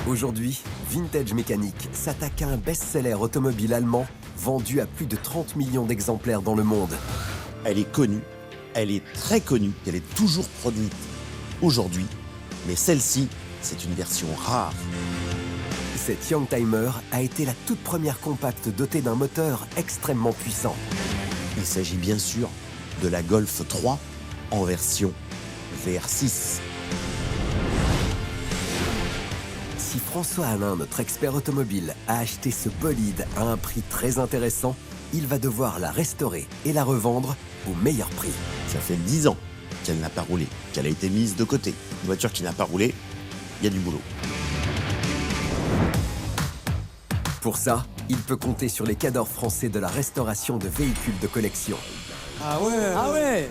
Aujourd'hui, Vintage Mécanique s'attaque à un best-seller automobile allemand vendu à plus de 30 millions d'exemplaires dans le monde. Elle est connue, elle est très connue, elle est toujours produite aujourd'hui, mais celle-ci, c'est une version rare. Cette Youngtimer a été la toute première compacte dotée d'un moteur extrêmement puissant. Il s'agit bien sûr de la Golf 3 en version VR6. Si François Alain, notre expert automobile, a acheté ce bolide à un prix très intéressant, il va devoir la restaurer et la revendre au meilleur prix. Ça fait 10 ans qu'elle n'a pas roulé, qu'elle a été mise de côté. Une voiture qui n'a pas roulé, il y a du boulot. Pour ça, il peut compter sur les cadors français de la restauration de véhicules de collection. Ah ouais.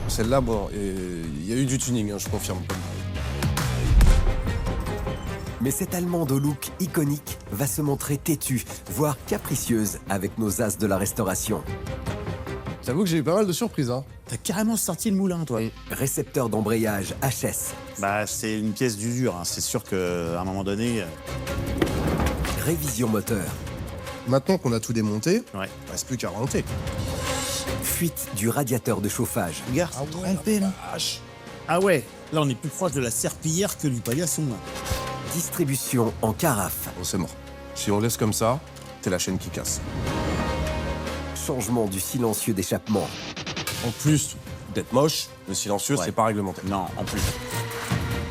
Celle-là, bon, il y a eu du tuning, hein, je confirme. Mais cette Allemande au look iconique va se montrer têtue, voire capricieuse avec nos as de la restauration. J'avoue que j'ai eu pas mal de surprises, hein. T'as carrément sorti le moulin, toi. Récepteur d'embrayage HS, Bah, c'est une pièce d'usure, hein. C'est sûr qu'à un moment donné... révision moteur, Maintenant qu'on a tout démonté, Ouais. il reste plus qu'à remonter. fuite du radiateur de chauffage, Regarde, c'est trompé, là. Ah ouais, là, on est plus proche de la serpillière que du paillasson, là. distribution en carafe, Bon, c'est mort. Si on laisse comme ça, t'es la chaîne qui casse. changement du silencieux d'échappement. En plus d'être moche, le silencieux, Ouais. c'est pas réglementé. Non, en plus.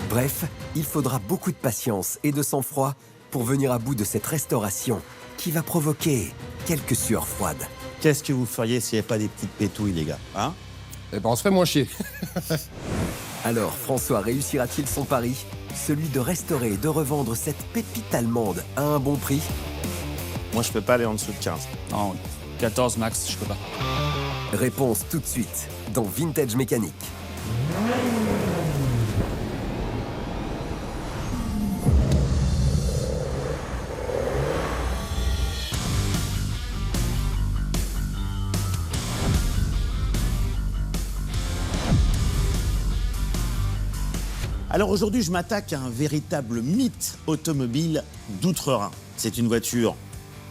Bref, il faudra beaucoup de patience et de sang-froid pour venir à bout de cette restauration qui va provoquer quelques sueurs froides. Qu'est-ce que vous feriez s'il n'y avait pas des petites pétouilles, les gars, hein? Eh ben, on se ferait moins chier. Alors François réussira-t-il son pari, celui de restaurer et de revendre cette pépite allemande à un bon prix? Moi, je peux pas aller en dessous de 15. Non, 14 max, je peux pas. Réponse tout de suite dans Vintage Mécanique. Alors aujourd'hui, je m'attaque à un véritable mythe automobile d'outre-Rhin. C'est une voiture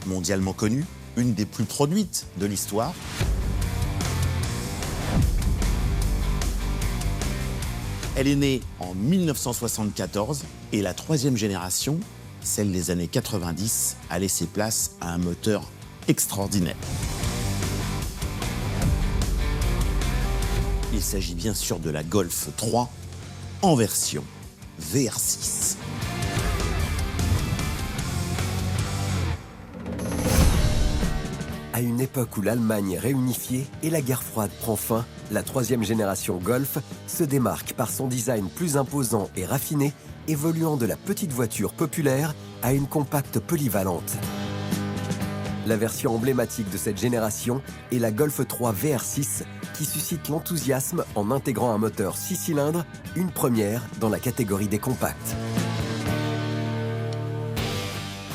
mondialement connue, une des plus produites de l'histoire. Elle est née en 1974 et la troisième génération, celle des années 90, a laissé place à un moteur extraordinaire. Il s'agit bien sûr de la Golf 3 en version VR6. À une époque où l'Allemagne est réunifiée et la guerre froide prend fin, la troisième génération Golf se démarque par son design plus imposant et raffiné, évoluant de la petite voiture populaire à une compacte polyvalente. La version emblématique de cette génération est la Golf 3 VR6 qui suscite l'enthousiasme en intégrant un moteur 6 cylindres, une première dans la catégorie des compacts.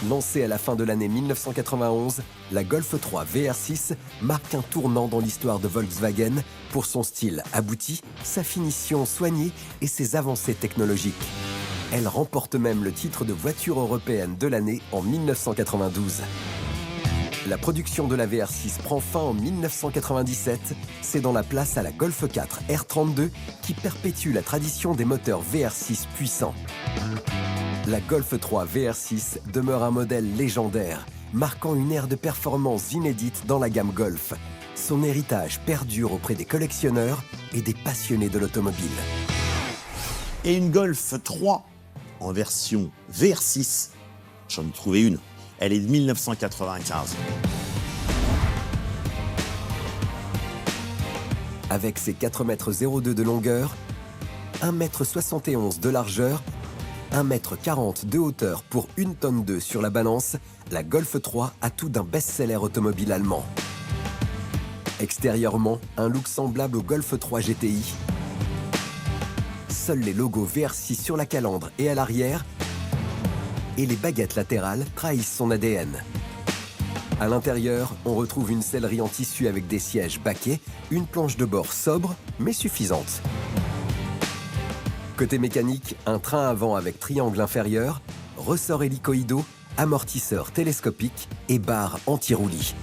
Lancée à la fin de l'année 1991, la Golf 3 VR6 marque un tournant dans l'histoire de Volkswagen pour son style abouti, sa finition soignée et ses avancées technologiques. Elle remporte même le titre de voiture européenne de l'année en 1992. La production de la VR6 prend fin en 1997, cédant la place à la Golf 4 R32 qui perpétue la tradition des moteurs VR6 puissants. La Golf 3 VR6 demeure un modèle légendaire, marquant une ère de performance inédite dans la gamme Golf. Son héritage perdure auprès des collectionneurs et des passionnés de l'automobile. Et une Golf 3 en version VR6, j'en ai trouvé une. Elle est de 1995. Avec ses 4,02 m de longueur, 1,71 m de largeur, 1,40 m de hauteur pour 1 tonne 2 sur la balance, la Golf 3 a tout d'un best-seller automobile allemand. Extérieurement, un look semblable au Golf 3 GTI. Seuls les logos VR6 sur la calandre et à l'arrière et les baguettes latérales trahissent son ADN. À l'intérieur, on retrouve une sellerie en tissu avec des sièges baquets, une planche de bord sobre mais suffisante. Côté mécanique, un train avant avec triangle inférieur, ressort hélicoïdaux, amortisseur télescopique et barre anti-roulis.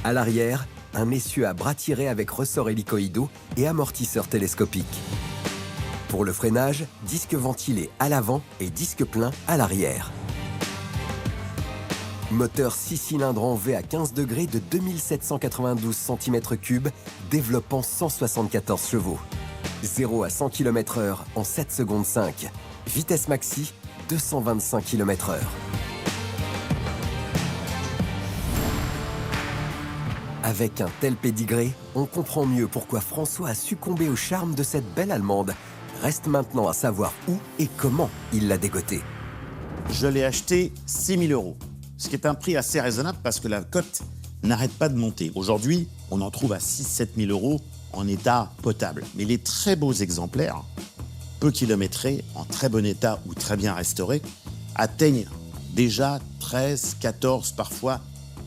À l'arrière, un essieu à bras tirés avec ressort hélicoïdaux et amortisseur télescopique. Pour le freinage, disque ventilé à l'avant et disque plein à l'arrière. Moteur 6 cylindres en V à 15 degrés de 2792 cm3, développant 174 chevaux. 0 à 100 km/h en 7 secondes 5. Vitesse maxi, 225 km/h. Avec un tel pédigré, on comprend mieux pourquoi François a succombé au charme de cette belle Allemande. Reste maintenant à savoir où et comment il l'a dégotée. Je l'ai acheté 6 000 €, ce qui est un prix assez raisonnable parce que la cote n'arrête pas de monter. Aujourd'hui, on en trouve à 6 000 à 7 000 € en état potable. Mais les très beaux exemplaires, peu kilométrés, en très bon état ou très bien restaurés, atteignent déjà 13, 14, parfois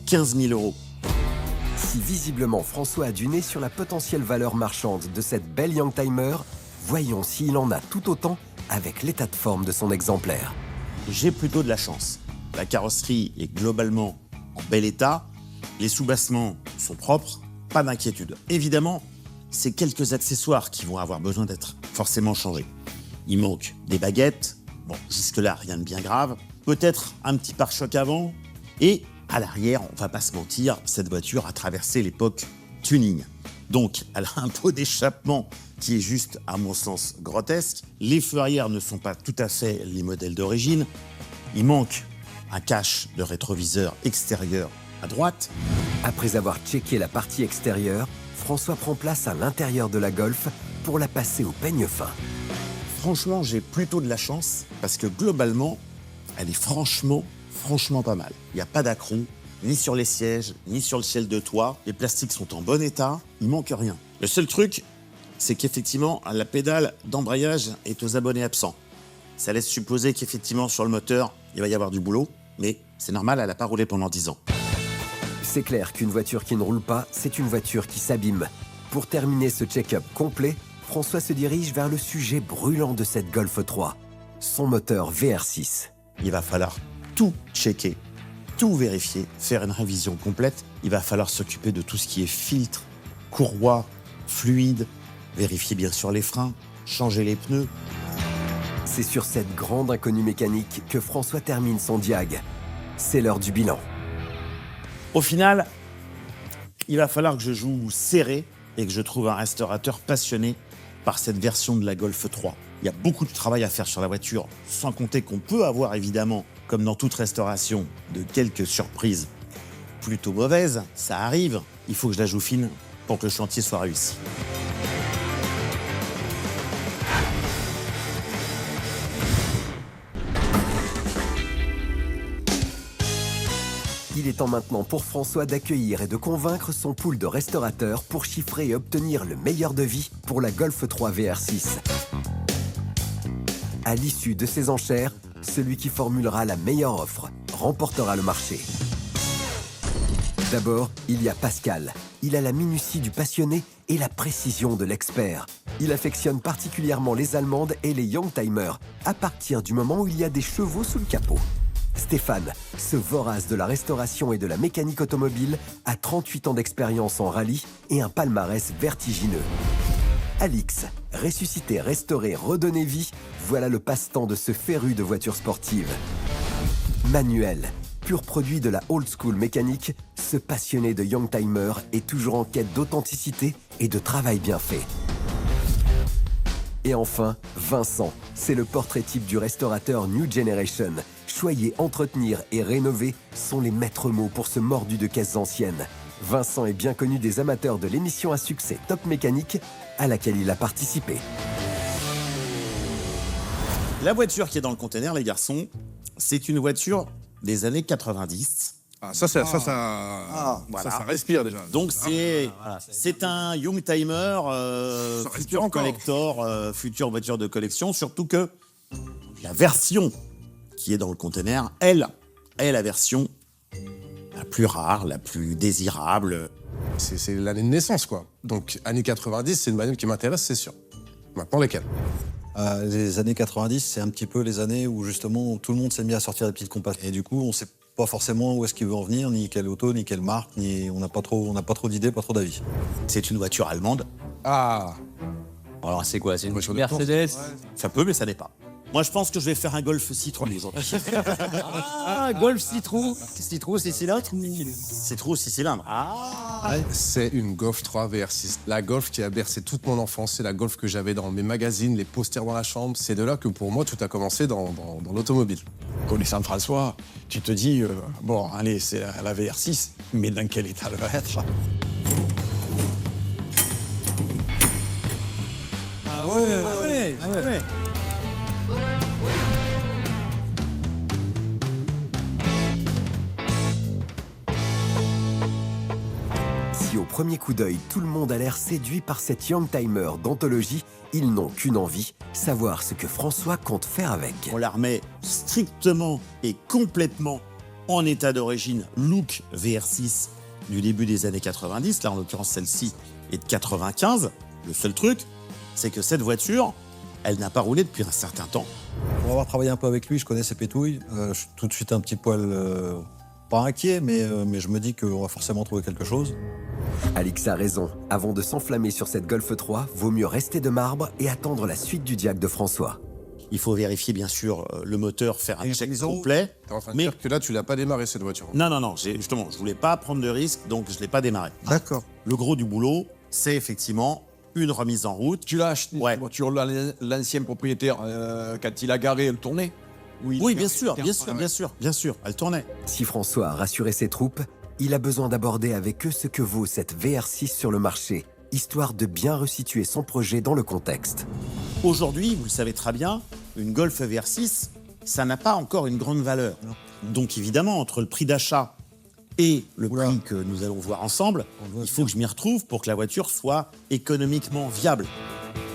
15 000 €. Si visiblement François a du nez sur la potentielle valeur marchande de cette belle Youngtimer, voyons s'il en a tout autant avec l'état de forme de son exemplaire. J'ai plutôt de la chance. La carrosserie est globalement en bel état, les soubassements sont propres, pas d'inquiétude. Évidemment, c'est quelques accessoires qui vont avoir besoin d'être forcément changés. Il manque des baguettes, bon, jusque-là, rien de bien grave, peut-être un petit pare-choc avant, et à l'arrière, on va pas se mentir, cette voiture a traversé l'époque tuning. Donc, elle a un pot d'échappement qui est juste, à mon sens, grotesque. Les feux arrière ne sont pas tout à fait les modèles d'origine. Il manque un cache de rétroviseur extérieur à droite. Après avoir checké la partie extérieure, François prend place à l'intérieur de la Golf pour la passer au peigne fin. Franchement, j'ai plutôt de la chance parce que globalement, elle est franchement pas mal. Il n'y a pas d'accroc, ni sur les sièges, ni sur le ciel de toit. Les plastiques sont en bon état, il manque rien. Le seul truc, c'est qu'effectivement, la pédale d'embrayage est aux abonnés absents. Ça laisse supposer qu'effectivement, sur le moteur, il va y avoir du boulot, mais c'est normal, elle n'a pas roulé pendant 10 ans. C'est clair qu'une voiture qui ne roule pas, c'est une voiture qui s'abîme. Pour terminer ce check-up complet, François se dirige vers le sujet brûlant de cette Golf 3, son moteur VR6. Il va falloir tout checker, tout vérifier, faire une révision complète. Il va falloir s'occuper de tout ce qui est filtre, courroie, fluide, vérifier bien sûr les freins, changer les pneus. C'est sur cette grande inconnue mécanique que François termine son diag. C'est l'heure du bilan. Au final, il va falloir que je joue serré et que je trouve un restaurateur passionné par cette version de la Golf 3. Il y a beaucoup de travail à faire sur la voiture, sans compter qu'on peut avoir évidemment, comme dans toute restauration, de quelques surprises plutôt mauvaises. Ça arrive, il faut que je la joue fine pour que le chantier soit réussi. Il est temps maintenant pour François d'accueillir et de convaincre son pool de restaurateurs pour chiffrer et obtenir le meilleur devis pour la Golf 3 VR6. À l'issue de ces enchères, celui qui formulera la meilleure offre remportera le marché. D'abord, il y a Pascal. Il a la minutie du passionné et la précision de l'expert. Il affectionne particulièrement les Allemandes et les Youngtimer, à partir du moment où il y a des chevaux sous le capot. Stéphane, ce vorace de la restauration et de la mécanique automobile, a 38 ans d'expérience en rallye et un palmarès vertigineux. Alix, ressusciter, restaurer, redonner vie, voilà le passe-temps de ce féru de voitures sportives. Manuel, pur produit de la old school mécanique, ce passionné de Youngtimer est toujours en quête d'authenticité et de travail bien fait. Et enfin, Vincent, c'est le portrait type du restaurateur New Generation. Choyer, entretenir et rénover sont les maîtres mots pour ce mordu de caisses anciennes. Vincent est bien connu des amateurs de l'émission à succès Top Mécanique, à laquelle il a participé. La voiture qui est dans le container, les garçons, c'est une voiture des années 90. Ah, ça respire déjà. Donc c'est un Youngtimer, futur collector, future voiture de collection, surtout que la version qui est dans le container, elle est la version la plus rare, la plus désirable. C'est l'année de naissance, quoi. Donc, années 90, c'est une bagnole qui m'intéresse, c'est sûr. Maintenant, lesquels? Les années 90, c'est un petit peu les années où justement tout le monde s'est mis à sortir des petites compasses. Et du coup, on sait pas forcément où est-ce qu'il veut en venir, ni quelle auto, ni quelle marque, ni on n'a pas trop d'idées, pas trop d'avis. C'est une voiture allemande. Ah, Alors, c'est quoi? C'est une voiture de Mercedes? Ça peut, mais ça n'est pas. Moi, je pense que je vais faire un Golf Citroën. Ah, Golf Citroën. Citroën, c'est cylindre? C'est trop 6 cylindres. c'est une Golf 3 VR6. La Golf qui a bercé toute mon enfance. C'est la Golf que j'avais dans mes magazines, les posters dans la chambre. C'est de là que pour moi, tout a commencé dans l'automobile. Connaissant François, tu te dis, bon, allez, c'est la VR6, mais dans quel état elle va être? Ah ouais. Si au premier coup d'œil, tout le monde a l'air séduit par cette Youngtimer d'anthologie, ils n'ont qu'une envie, savoir ce que François compte faire avec. On la remet strictement et complètement en état d'origine look VR6 du début des années 90. Là, en l'occurrence, celle-ci est de 95. Le seul truc, c'est que cette voiture, elle n'a pas roulé depuis un certain temps. Pour avoir travaillé un peu avec lui, je connais ses pétouilles. Je suis tout de suite un petit poil, pas inquiet, mais je me dis qu'on va forcément trouver quelque chose. Alix a raison, avant de s'enflammer sur cette Golf 3, vaut mieux rester de marbre et attendre la suite du diag de François. Il faut vérifier, bien sûr, le moteur, faire un Et check les euros. complet. T'es en train de Mais dire que là, tu l'as pas démarré, cette voiture. non, justement, je voulais pas prendre de risque, donc je l'ai pas démarré. D'accord. Le gros du boulot, c'est effectivement une remise en route. Tu l'as acheté, Ouais. cette voiture, l'ancien propriétaire, quand il a garé, elle tournait? Oui, bien sûr, elle tournait. Si François a rassuré ses troupes, il a besoin d'aborder avec eux ce que vaut cette VR6 sur le marché, histoire de bien resituer son projet dans le contexte. Aujourd'hui, vous le savez très bien, une Golf VR6, ça n'a pas encore une grande valeur. Donc évidemment, entre le prix d'achat et le prix que nous allons voir ensemble, il faut que je m'y retrouve pour que la voiture soit économiquement viable.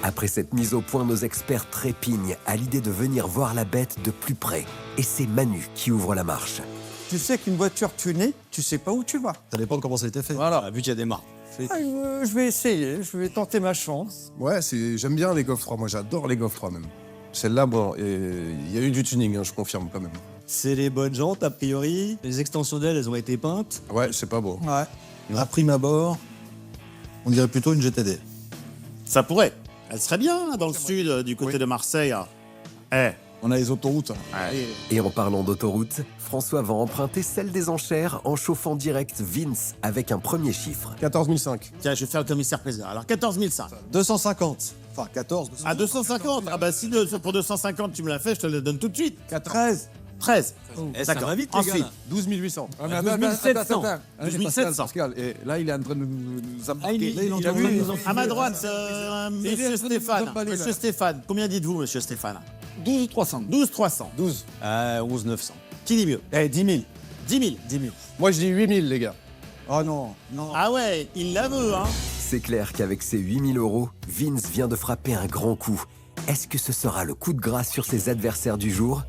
Après cette mise au point, nos experts trépignent à l'idée de venir voir la bête de plus près. Et c'est Manu qui ouvre la marche. Tu sais qu'une voiture tunée, tu sais pas où tu vas. Ça dépend de comment ça a été fait. Voilà, vu qu'il y a des marques. Je vais essayer, je vais tenter ma chance. Ouais, j'aime bien les Golf 3. Moi, j'adore les Golf 3 même. Celle-là, bon, il y a eu du tuning, hein, je confirme quand même. C'est les bonnes jantes, a priori. Les extensions d'ailes, elles ont été peintes. Ouais, c'est pas beau. Ouais. À prime abord, on dirait plutôt une GTD. Ça pourrait. Elle serait bien dans le sud, du côté de Marseille. Eh, On a les autoroutes. Et en parlant d'autoroute, François va emprunter celle des enchères en chauffant direct Vince avec un premier chiffre. 14 500. tiens, je vais faire le commissaire plaisir. Alors 14 500. 250. Enfin, 14. À 250. Ah bah si pour 250 tu me l'as fait, je te le donne tout de suite. 13. 13. Ça va vite, les Ensuite, gars. 12 800. 12 700. 12 700. Pascal, et là, il est en train de nous embarquer. il est en a train de vu, nous en- À ma droite, monsieur Stéphane. Monsieur Stéphane, combien dites-vous, monsieur Stéphane 12 300. 12 300. 12. 11 900. Qui dit mieux 10 000. 10 000. 10 000. Moi, je dis 8000, les gars. Oh non, non. Ah ouais, il la veut, hein. C'est clair qu'avec ses 8000 €, Vince vient de frapper un grand coup. Est-ce que ce sera le coup de grâce sur ses adversaires du jour?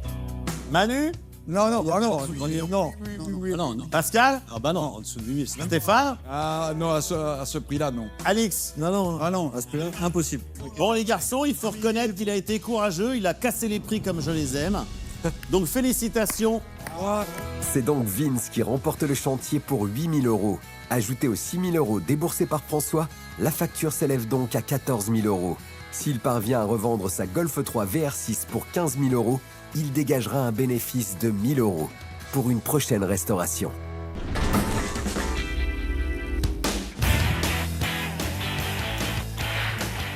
Manu, Non, non, non, non. Ah non, non. Pascal, Ah bah non, en dessous de 8 000. Stéphane, Ah non, à ce prix-là, non. Alix. Non, non, Ah non. à ce prix-là, impossible. Bon, les garçons, il faut reconnaître qu'il a été courageux, il a cassé les prix comme je les aime. Donc félicitations. C'est donc Vince qui remporte le chantier pour 8000 €. Ajouté aux 6000 € déboursés par François, la facture s'élève donc à 14 000 €. S'il parvient à revendre sa Golf 3 VR6 pour 15 000 €, il dégagera un bénéfice de 1000 € pour une prochaine restauration.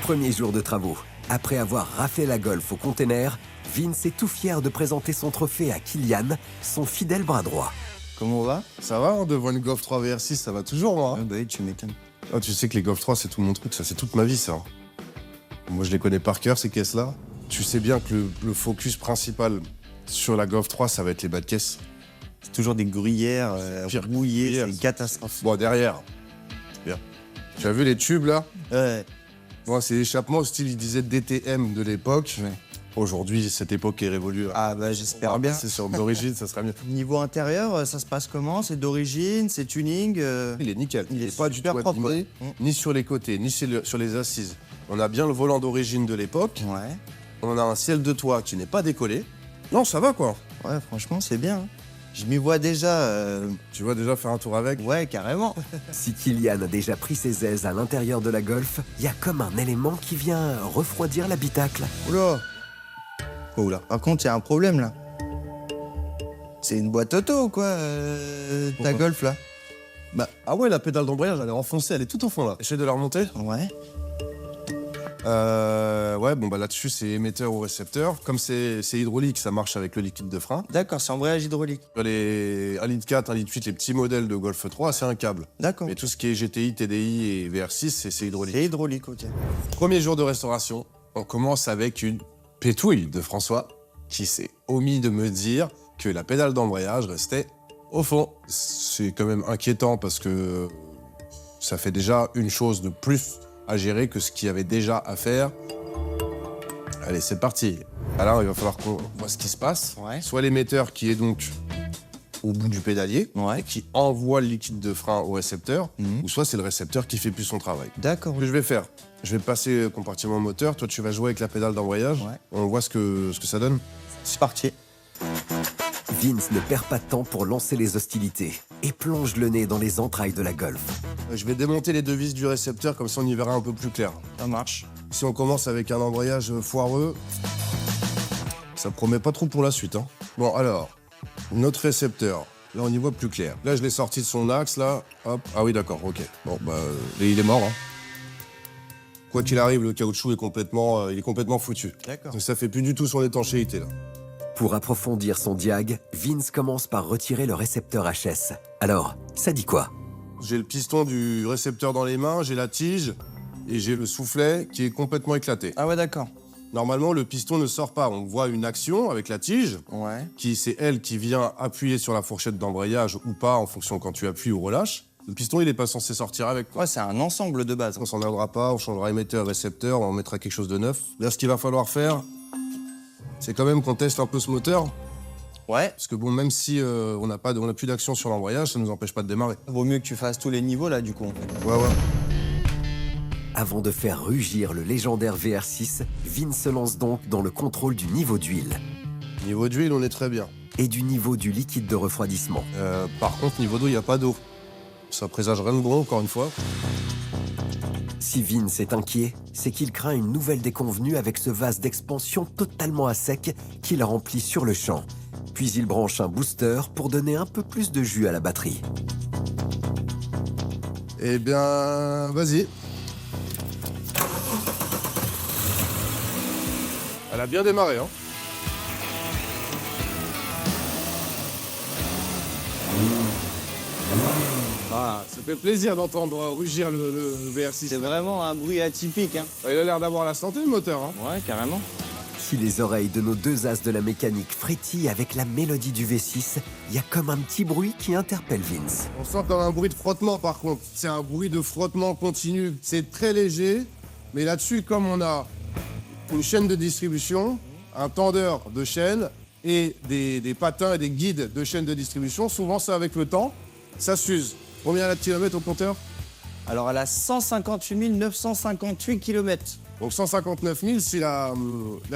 Premier jour de travaux. Après avoir raflé la Golf au container, Vince est tout fier de présenter son trophée à Kylian, son fidèle bras droit. Comment on va? Ça va, hein, devant une Golf 3 VR6, ça va toujours, moi. hein. Bah oui, tu m'étonnes. Ah, tu sais que les Golf 3, c'est tout mon truc, ça, c'est toute ma vie, ça. Moi, je les connais par cœur, ces caisses-là. Tu sais bien que le focus principal sur la Golf 3, ça va être les bas de caisse. C'est toujours des gruyères Pire rouillées, gruyère, c'est une catastrophe. Bon, derrière. Bien. Tu as vu les tubes, là? Ouais. Moi, c'est l'échappement au style, ils disaient DTM de l'époque. Aujourd'hui, cette époque est révolue. Ah bah j'espère bien. C'est sur d'origine, ça serait mieux. Niveau intérieur, ça se passe comment? C'est d'origine, c'est tuning Il est nickel. Il est pas du tout super propre, abîmé, ouais. ni sur les côtés, ni sur les assises. On a bien le volant d'origine de l'époque. Ouais. On a un ciel de toit qui n'est pas décollé. Non, ça va quoi. Ouais, franchement, c'est bien. Hein. Je m'y vois déjà. Tu vas déjà faire un tour avec. Ouais, carrément. Si Kylian a déjà pris ses aises à l'intérieur de la Golf, il y a comme un élément qui vient refroidir l'habitacle. Oula. Oula. Par contre, il y a un problème là. C'est une boîte auto, quoi, ta Pourquoi Golf là. Bah, ah ouais, la pédale d'embrayage, elle est enfoncée, elle est tout au fond là. Essaye de la remonter. Ouais. Ouais, bon bah là-dessus c'est émetteur ou récepteur. Comme c'est hydraulique, ça marche avec le liquide de frein. D'accord, c'est embrayage hydraulique. Les 1,4 litre, 1,8 litre, les petits modèles de Golf 3, c'est un câble. D'accord. Mais tout ce qui est GTI, TDI et VR6, c'est hydraulique. C'est hydraulique, ok. Premier jour de restauration, on commence avec une pétouille de François qui s'est omis de me dire que la pédale d'embrayage restait au fond. C'est quand même inquiétant parce que ça fait déjà une chose de plus à gérer que ce qu'il y avait déjà à faire. Allez, c'est parti. Alors, il va falloir qu'on voit ce qui se passe. Ouais. Soit l'émetteur qui est donc au bout du pédalier, Ouais. et qui envoie le liquide de frein au récepteur, ou soit c'est le récepteur qui fait plus son travail. D'accord. Ce que je vais faire, je vais passer le compartiment moteur, toi tu vas jouer avec la pédale d'embrayage, Ouais. on voit ce que ça donne. C'est parti. Vince ne perd pas de temps pour lancer les hostilités et plonge le nez dans les entrailles de la Golf. Je vais démonter les deux vis du récepteur, comme ça on y verra un peu plus clair. Ça marche. Si on commence avec un embrayage foireux, ça promet pas trop pour la suite. Hein. Bon alors, notre récepteur, là on y voit plus clair. Là je l'ai sorti de son axe, là, hop, ah oui d'accord, ok. Bon bah, il est mort. Hein. Quoi qu'il arrive, le caoutchouc est complètement foutu. D'accord. Donc ça fait plus du tout son étanchéité là. Pour approfondir son diag, Vince commence par retirer le récepteur HS. Alors, ça dit quoi? J'ai le piston du récepteur dans les mains, j'ai la tige et j'ai le soufflet qui est complètement éclaté. Ah ouais, d'accord. Normalement, le piston ne sort pas. On voit une action avec la tige, Ouais. c'est elle qui vient appuyer sur la fourchette d'embrayage ou pas en fonction quand tu appuies ou relâches. Le piston, il n'est pas censé sortir avec. Ouais, c'est un ensemble de base. On s'en viendra pas, on changera émetteur, récepteur, on mettra quelque chose de neuf. Là, ce qu'il va falloir faire, c'est quand même qu'on teste un peu ce moteur. Ouais. Parce que bon, même si on n'a plus d'action sur l'embrayage, ça ne nous empêche pas de démarrer. Vaut mieux que tu fasses tous les niveaux là, du coup. En fait. Ouais. Avant de faire rugir le légendaire VR6, Vince se lance donc dans le contrôle du niveau d'huile Niveau d'huile, on est très bien. et du niveau du liquide de refroidissement. Par contre, niveau d'eau, il n'y a pas d'eau. Ça présage rien de bon, encore une fois. Si Vince est inquiet, c'est qu'il craint une nouvelle déconvenue avec ce vase d'expansion totalement à sec qu'il remplit sur le champ. Puis il branche un booster pour donner un peu plus de jus à la batterie. Eh bien, vas-y. Elle a bien démarré, hein. Ah, ça fait plaisir d'entendre rugir le VR6. C'est vraiment un bruit atypique, hein. Il a l'air d'avoir la santé, le moteur, hein. Ouais, carrément. Si les oreilles de nos deux as de la mécanique frétillent avec la mélodie du V6, il y a comme un petit bruit qui interpelle Vince. On sent comme un bruit de frottement, par contre. C'est un bruit de frottement continu. C'est très léger, mais là-dessus, comme on a une chaîne de distribution, un tendeur de chaîne et des patins et des guides de chaîne de distribution, souvent ça, avec le temps, ça s'use. Combien de kilomètres au compteur? Alors, elle a 158 958 km. Donc 159 000, si la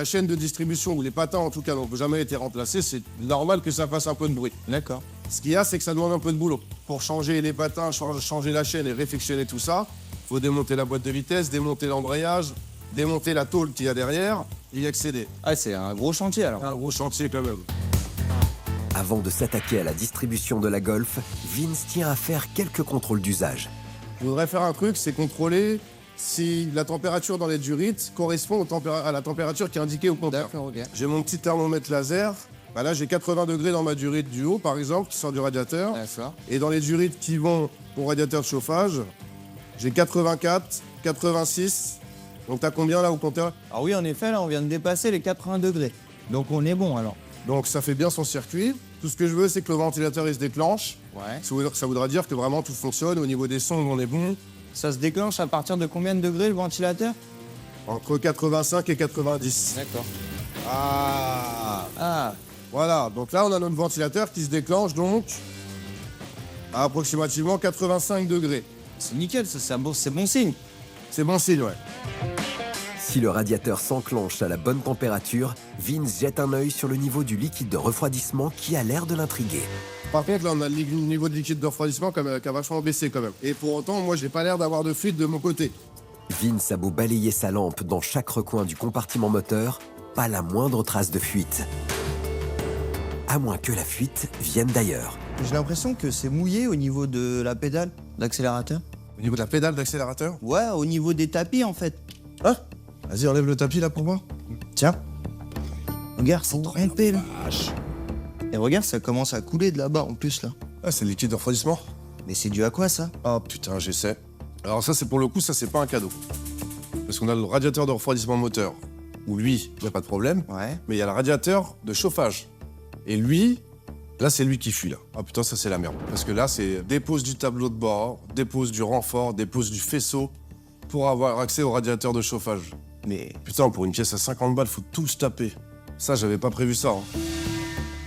chaîne de distribution, ou les patins en tout cas, n'ont jamais été remplacés, c'est normal que ça fasse un peu de bruit. D'accord. Ce qu'il y a, c'est que ça demande un peu de boulot. Pour changer les patins, changer la chaîne et réfectionner tout ça, il faut démonter la boîte de vitesse, démonter l'embrayage, démonter la tôle qu'il y a derrière et y accéder. Ah, c'est un gros chantier alors. Un gros chantier quand même. Avant de s'attaquer à la distribution de la Golf, Vince tient à faire quelques contrôles d'usage. Je voudrais faire un truc, c'est contrôler si la température dans les durites correspond à la température qui est indiquée au compteur. D'accord, ok. J'ai mon petit thermomètre laser. Bah là, j'ai 80 degrés dans ma durite du haut, par exemple, qui sort du radiateur. D'accord. Et dans les durites qui vont au radiateur de chauffage, j'ai 84, 86. Donc t'as combien là au compteur? Alors oui, en effet, là, on vient de dépasser les 80 degrés. Donc on est bon alors. Donc ça fait bien son circuit. Tout ce que je veux, c'est que le ventilateur il se déclenche. Ouais. Ça voudra dire que vraiment tout fonctionne. Au niveau des sons, on est bon. Ça se déclenche à partir de combien de degrés le ventilateur? Entre 85 et 90. D'accord. Ah, Ah, voilà. Donc là, on a notre ventilateur qui se déclenche donc à approximativement 85 degrés. c'est nickel, ça, c'est bon signe. C'est bon signe, ouais. Puis le radiateur s'enclenche à la bonne température, Vince jette un œil sur le niveau du liquide de refroidissement qui a l'air de l'intriguer. Par contre, là, on a le niveau de liquide de refroidissement qui a vachement baissé quand même. Et pour autant, moi, j'ai pas l'air d'avoir de fuite de mon côté. Vince a beau balayer sa lampe dans chaque recoin du compartiment moteur, pas la moindre trace de fuite. À moins que la fuite vienne d'ailleurs. J'ai l'impression que c'est mouillé au niveau de la pédale d'accélérateur. Au niveau de la pédale d'accélérateur. Ouais, au niveau des tapis en fait. Ah, vas-y, enlève le tapis là pour moi. Tiens. Regarde, c'est trompé là. Et regarde, ça commence à couler de là-bas en plus là. Ah, c'est le liquide de refroidissement. Mais c'est dû à quoi ça? Oh putain, j'essaie. Alors ça, c'est pour le coup, ça, c'est pas un cadeau. Parce qu'on a le radiateur de refroidissement moteur, où lui, il n'y a pas de problème. Ouais. Mais il y a le radiateur de chauffage. Et lui, là, c'est lui qui fuit, là. Ah putain, ça, c'est la merde. Parce que là, c'est dépose du tableau de bord, dépose du renfort, dépose du faisceau pour avoir accès au radiateur de chauffage. Mais Putain, pour une pièce à 50 balles, faut tout se taper. Ça, j'avais pas prévu ça. Hein.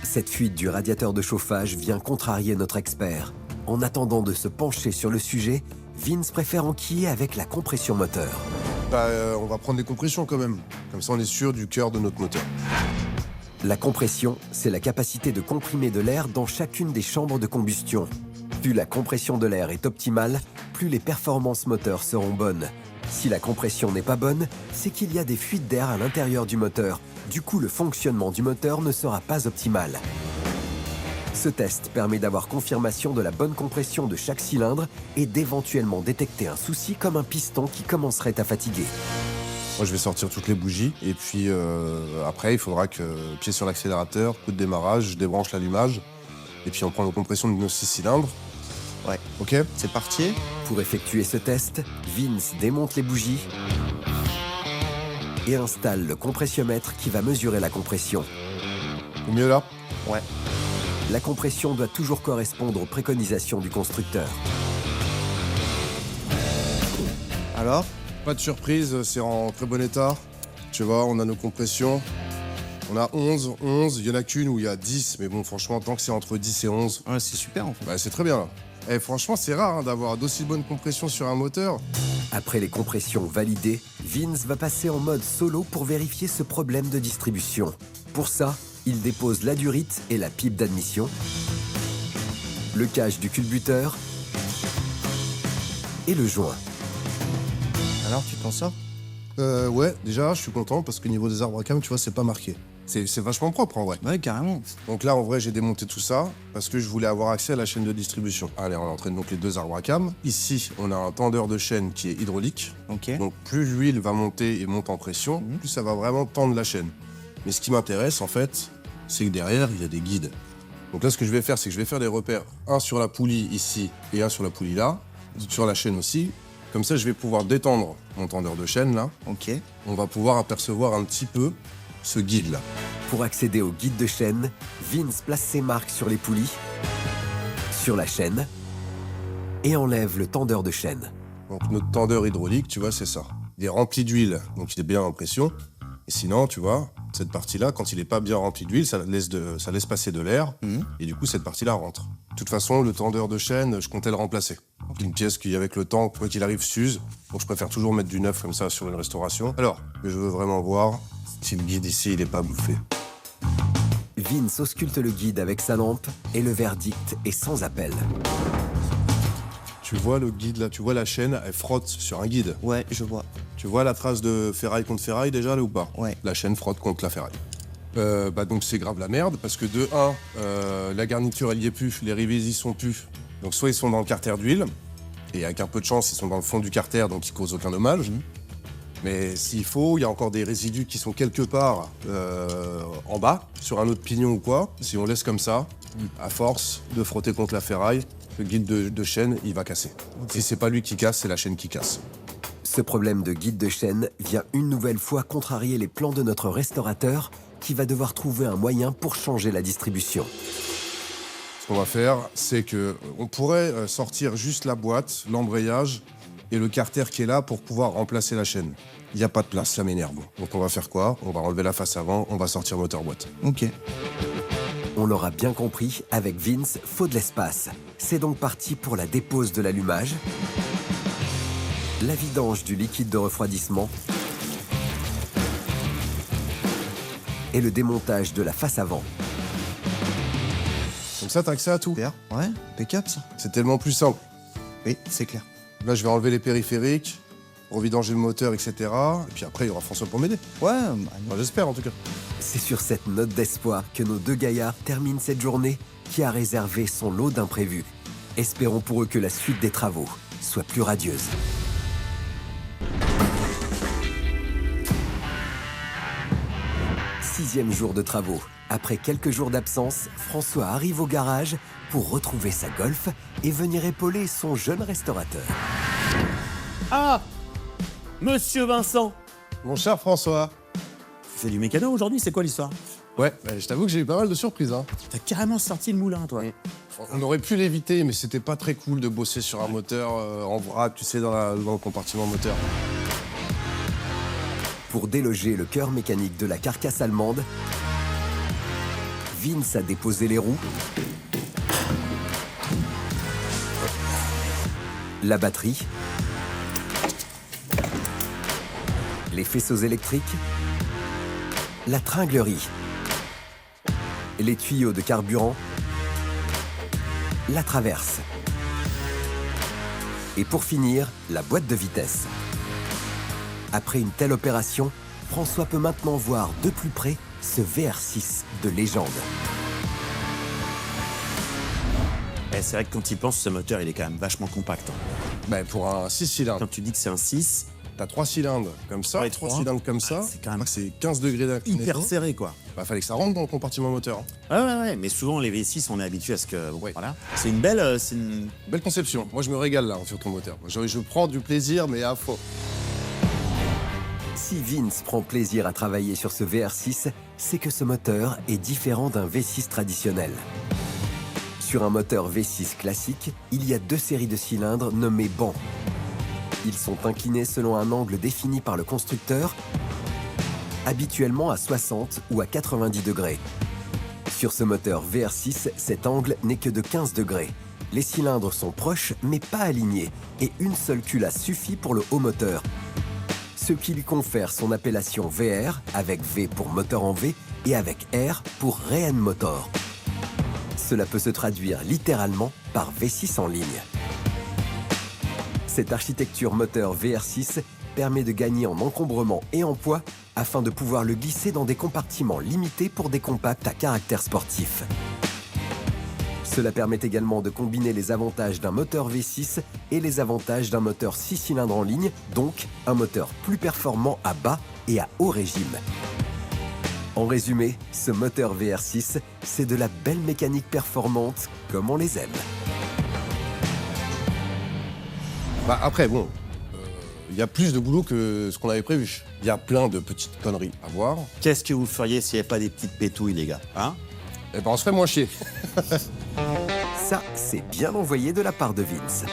Cette fuite du radiateur de chauffage vient contrarier notre expert. En attendant de se pencher sur le sujet, Vince préfère enquiller avec la compression moteur. On va prendre des compressions quand même. Comme ça, on est sûr du cœur de notre moteur. La compression, c'est la capacité de comprimer de l'air dans chacune des chambres de combustion. Plus la compression de l'air est optimale, plus les performances moteurs seront bonnes. Si la compression n'est pas bonne, c'est qu'il y a des fuites d'air à l'intérieur du moteur. Du coup, le fonctionnement du moteur ne sera pas optimal. Ce test permet d'avoir confirmation de la bonne compression de chaque cylindre et d'éventuellement détecter un souci comme un piston qui commencerait à fatiguer. Moi, je vais sortir toutes les bougies. Et puis, après, il faudra que, pied sur l'accélérateur, coup de démarrage, je débranche l'allumage. Et puis, on prend nos compressions de nos 6 cylindres. ouais, OK? c'est parti. Pour effectuer ce test, Vince démonte les bougies et installe le compressiomètre qui va mesurer la compression. Au mieux là? Ouais. La compression doit toujours correspondre aux préconisations du constructeur. Alors? Pas de surprise, c'est en très bon état. Tu vois, on a nos compressions. On a 11, il y en a qu'une où il y a 10. Mais bon, franchement, tant que c'est entre 10 et 11, Ouais, c'est super en fait. bah, c'est très bien là. Et franchement, c'est rare hein, d'avoir d'aussi bonnes compressions sur un moteur. Après les compressions validées, Vince va passer en mode solo pour vérifier ce problème de distribution. Pour ça, il dépose la durite et la pipe d'admission, le cache du culbuteur et le joint. Alors, tu t'en sors? Ouais, déjà, je suis content parce qu'au niveau des arbres à cam, tu vois, c'est pas marqué. C'est vachement propre en vrai. Ouais, carrément. Donc là, en vrai, j'ai démonté tout ça parce que je voulais avoir accès à la chaîne de distribution. Allez, on entraîne donc les deux arbres à cam. Ici, on a un tendeur de chaîne qui est hydraulique. Ok. Donc plus l'huile va monter et monte en pression, plus ça va vraiment tendre la chaîne. Mais ce qui m'intéresse, en fait, c'est que derrière, il y a des guides. Donc là, ce que je vais faire, c'est que je vais faire des repères. Un sur la poulie ici et un sur la poulie là, sur la chaîne aussi. Comme ça, je vais pouvoir détendre mon tendeur de chaîne là. Ok. On va pouvoir apercevoir un petit peu ce guide là. Pour accéder au guide de chaîne, Vince place ses marques sur les poulies, sur la chaîne et enlève le tendeur de chaîne. Donc notre tendeur hydraulique, tu vois, c'est ça. Il est rempli d'huile, donc il est bien en pression. Et sinon, tu vois, cette partie-là, quand il n'est pas bien rempli d'huile, ça laisse passer de l'air. Et du coup, cette partie-là rentre. De toute façon, le tendeur de chaîne, je comptais le remplacer. Une pièce qui, avec le temps, quoi qu'il arrive, s'use. Donc je préfère toujours mettre du neuf comme ça sur une restauration. Alors, je veux vraiment voir si le guide ici, il n'est pas bouffé. Vince ausculte le guide avec sa lampe et le verdict est sans appel. Tu vois le guide là, tu vois la chaîne, elle frotte sur un guide. Ouais, je vois. Tu vois la trace de ferraille contre ferraille déjà là ou pas? Ouais. La chaîne frotte contre la ferraille. Donc c'est grave la merde parce que de 1, la garniture elle y est plus, les rivets y sont plus. Donc soit ils sont dans le carter d'huile, et avec un peu de chance ils sont dans le fond du carter donc ils causent aucun dommage. Mais s'il faut, il y a encore des résidus qui sont quelque part en bas, sur un autre pignon ou quoi. Si on laisse comme ça, à force de frotter contre la ferraille, le guide de chaîne il va casser. Si c'est pas lui qui casse, c'est la chaîne qui casse. Ce problème de guide de chaîne vient une nouvelle fois contrarier les plans de notre restaurateur qui va devoir trouver un moyen pour changer la distribution. Ce qu'on va faire, c'est que on pourrait sortir juste la boîte, l'embrayage et le carter qui est là pour pouvoir remplacer la chaîne. Il n'y a pas de place, ça m'énerve. Donc on va faire quoi? On va enlever la face avant, on va sortir moteur boîte. Ok. On l'aura bien compris, avec Vince, faut de l'espace. C'est donc parti pour la dépose de l'allumage, la vidange du liquide de refroidissement et le démontage de la face avant. Comme ça, t'as accès à tout. Super. Ouais, impeccable ça. C'est tellement plus simple. Oui, c'est clair. Là, je vais enlever les périphériques, revidanger le moteur, etc. Et puis après, il y aura François pour m'aider. Ouais, Enfin, j'espère, en tout cas. C'est sur cette note d'espoir que nos deux gaillards terminent cette journée qui a réservé son lot d'imprévus. Espérons pour eux que la suite des travaux soit plus radieuse. Sixième jour de travaux. Après quelques jours d'absence, François arrive au garage pour retrouver sa Golf et venir épauler son jeune restaurateur. Ah, Monsieur Vincent, Mon cher François. tu fais du mécano aujourd'hui, c'est quoi l'histoire? Ouais, je t'avoue que j'ai eu pas mal de surprises. Hein. T'as carrément sorti le moulin, toi. On aurait pu l'éviter, mais c'était pas très cool de bosser sur un moteur en vrac, tu sais, dans le compartiment moteur. Pour déloger le cœur mécanique de la carcasse allemande, Vince a déposé les roues, la batterie, les faisceaux électriques, la tringlerie, les tuyaux de carburant, la traverse. Et pour finir, la boîte de vitesse. Après une telle opération, François peut maintenant voir de plus près ce VR6 de légende. Eh, c'est vrai que quand il pense, ce moteur, il est quand même vachement compact. Hein. Ben, pour un 6 cylindres, Quand tu dis que c'est un 6, t'as 3 cylindres comme ça, Ouais, et 3 trois. cylindres comme ça. c'est quand même C'est 15 degrés d'inclinaison. hyper serré, quoi. Bah, fallait que ça rentre dans le compartiment moteur. Hein. Ouais, mais souvent, les V6, on est habitué à ce que... Bon, Ouais. voilà. C'est une belle... c'est une... Belle conception. Moi, je me régale là sur ton moteur. Je prends du plaisir, mais à fond. Si Vince prend plaisir à travailler sur ce VR6, c'est que ce moteur est différent d'un V6 traditionnel. Sur un moteur V6 classique, il y a deux séries de cylindres nommés bancs. Ils sont inclinés selon un angle défini par le constructeur, habituellement à 60 ou à 90 degrés. Sur ce moteur VR6, cet angle n'est que de 15 degrés. Les cylindres sont proches mais pas alignés et une seule culasse suffit pour le haut moteur. Ce qui lui confère son appellation VR, avec V pour moteur en V et avec R pour Rehan Motor. Cela peut se traduire littéralement par V6 en ligne. Cette architecture moteur VR6 permet de gagner en encombrement et en poids afin de pouvoir le glisser dans des compartiments limités pour des compacts à caractère sportif. Cela permet également de combiner les avantages d'un moteur V6 et les avantages d'un moteur 6 cylindres en ligne, donc un moteur plus performant à bas et à haut régime. En résumé, ce moteur VR6, c'est de la belle mécanique performante comme on les aime. Bah, après, bon, il y a plus de boulot que ce qu'on avait prévu. Il y a plein de petites conneries à voir. Qu'est-ce que vous feriez s'il n'y avait pas des petites pétouilles, les gars? Hein? Et ben, on se ferait moins chier. Ça, c'est bien envoyé de la part de Vince.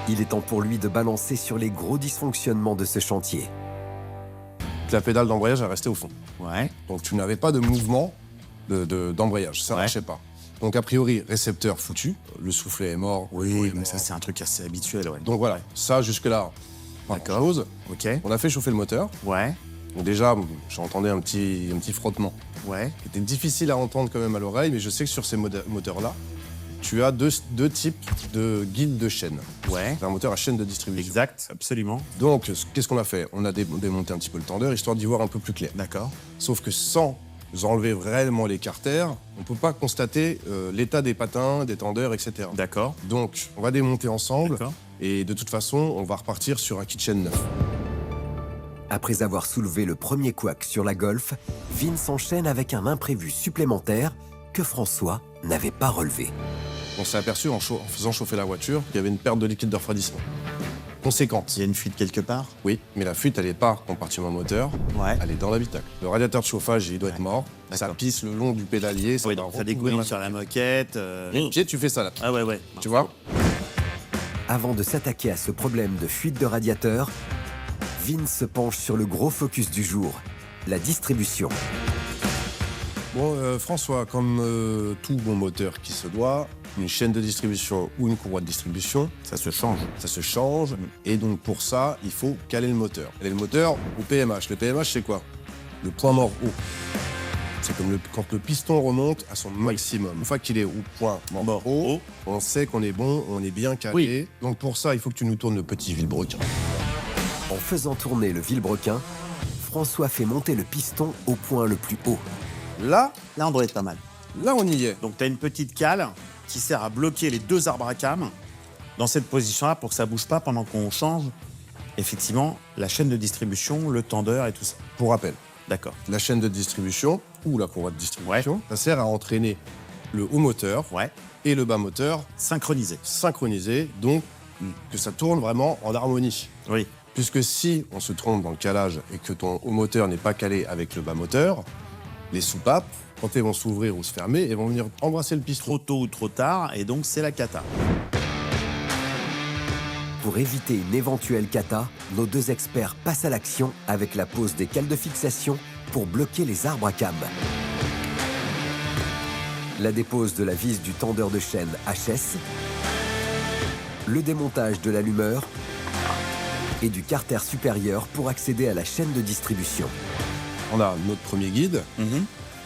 Il est temps pour lui de balancer sur les gros dysfonctionnements de ce chantier. La pédale d'embrayage est restée au fond. Ouais. Donc tu n'avais pas de mouvement d'embrayage, ça ne Ouais. marchait pas. Donc a priori, récepteur foutu, le soufflet est mort. Oui, mais mort. ça, c'est un truc assez habituel, ouais. Donc voilà, ça jusque-là, pas D'accord. grand-chose. Ok. On a fait chauffer le moteur. Ouais. Donc déjà, j'entendais un petit frottement Ouais. qui était difficile à entendre quand même à l'oreille, mais je sais que sur ces moteurs-là, tu as deux types de guides de chaîne. Ouais. C'est un moteur à chaîne de distribution. Exact, absolument. Donc, qu'est-ce qu'on a fait? On a démonté un petit peu le tendeur, histoire d'y voir un peu plus clair. D'accord. Sauf que sans enlever réellement les carters, on ne peut pas constater l'état des patins, des tendeurs, etc. D'accord. Donc, on va démonter ensemble, D'accord. et de toute façon, on va repartir sur un kit chaîne neuf. Après avoir soulevé le premier couac sur la Golf, Vince enchaîne avec un imprévu supplémentaire que François n'avait pas relevé. On s'est aperçu en faisant chauffer la voiture qu'il y avait une perte de liquide de refroidissement. Conséquente. Il y a une fuite quelque part? Oui, mais la fuite, elle n'est pas compartiment moteur, Ouais. elle est dans l'habitacle. Le radiateur de chauffage, il doit être mort. Ça D'accord. pisse le long du pédalier. Oui, va donc ça recouvrir dégouline la- sur la moquette. Le pied, tu fais ça là. Ah ouais. Tu vois? Avant de s'attaquer à ce problème de fuite de radiateur, Vince se penche sur le gros focus du jour, la distribution. Bon, François, comme tout bon moteur qui se doit, une chaîne de distribution ou une courroie de distribution, Ça se change. ça se change. Et donc pour ça, il faut caler le moteur. Caler le moteur au PMH. Le PMH, c'est quoi? le point mort haut. C'est comme quand le piston remonte à son maximum. Une fois qu'il est au point mort haut, on sait qu'on est bon, on est bien calé. Oui. Donc pour ça, il faut que tu nous tournes le petit vilebrequin. En faisant tourner le vilebrequin, François fait monter le piston au point le plus haut. Là, Là, on doit être pas mal. là, on y est. Donc, tu as une petite cale qui sert à bloquer les deux arbres à cames dans cette position-là pour que ça bouge pas pendant qu'on change, effectivement, la chaîne de distribution, le tendeur et tout ça. Pour rappel, D'accord. la chaîne de distribution ou la courroie de distribution, ça sert à entraîner le haut moteur Ouais. et le bas moteur Synchronisé. synchronisés, donc que ça tourne vraiment en harmonie. Oui. Puisque si on se trompe dans le calage et que ton haut moteur n'est pas calé avec le bas moteur, les soupapes, quand elles vont s'ouvrir ou se fermer, elles vont venir embrasser le piston. Trop tôt ou trop tard, et donc c'est la cata. Pour éviter une éventuelle cata, nos deux experts passent à l'action avec la pose des cales de fixation pour bloquer les arbres à cames. La dépose de la vis du tendeur de chaîne HS, le démontage de l'allumeur et du carter supérieur pour accéder à la chaîne de distribution. On a notre premier guide,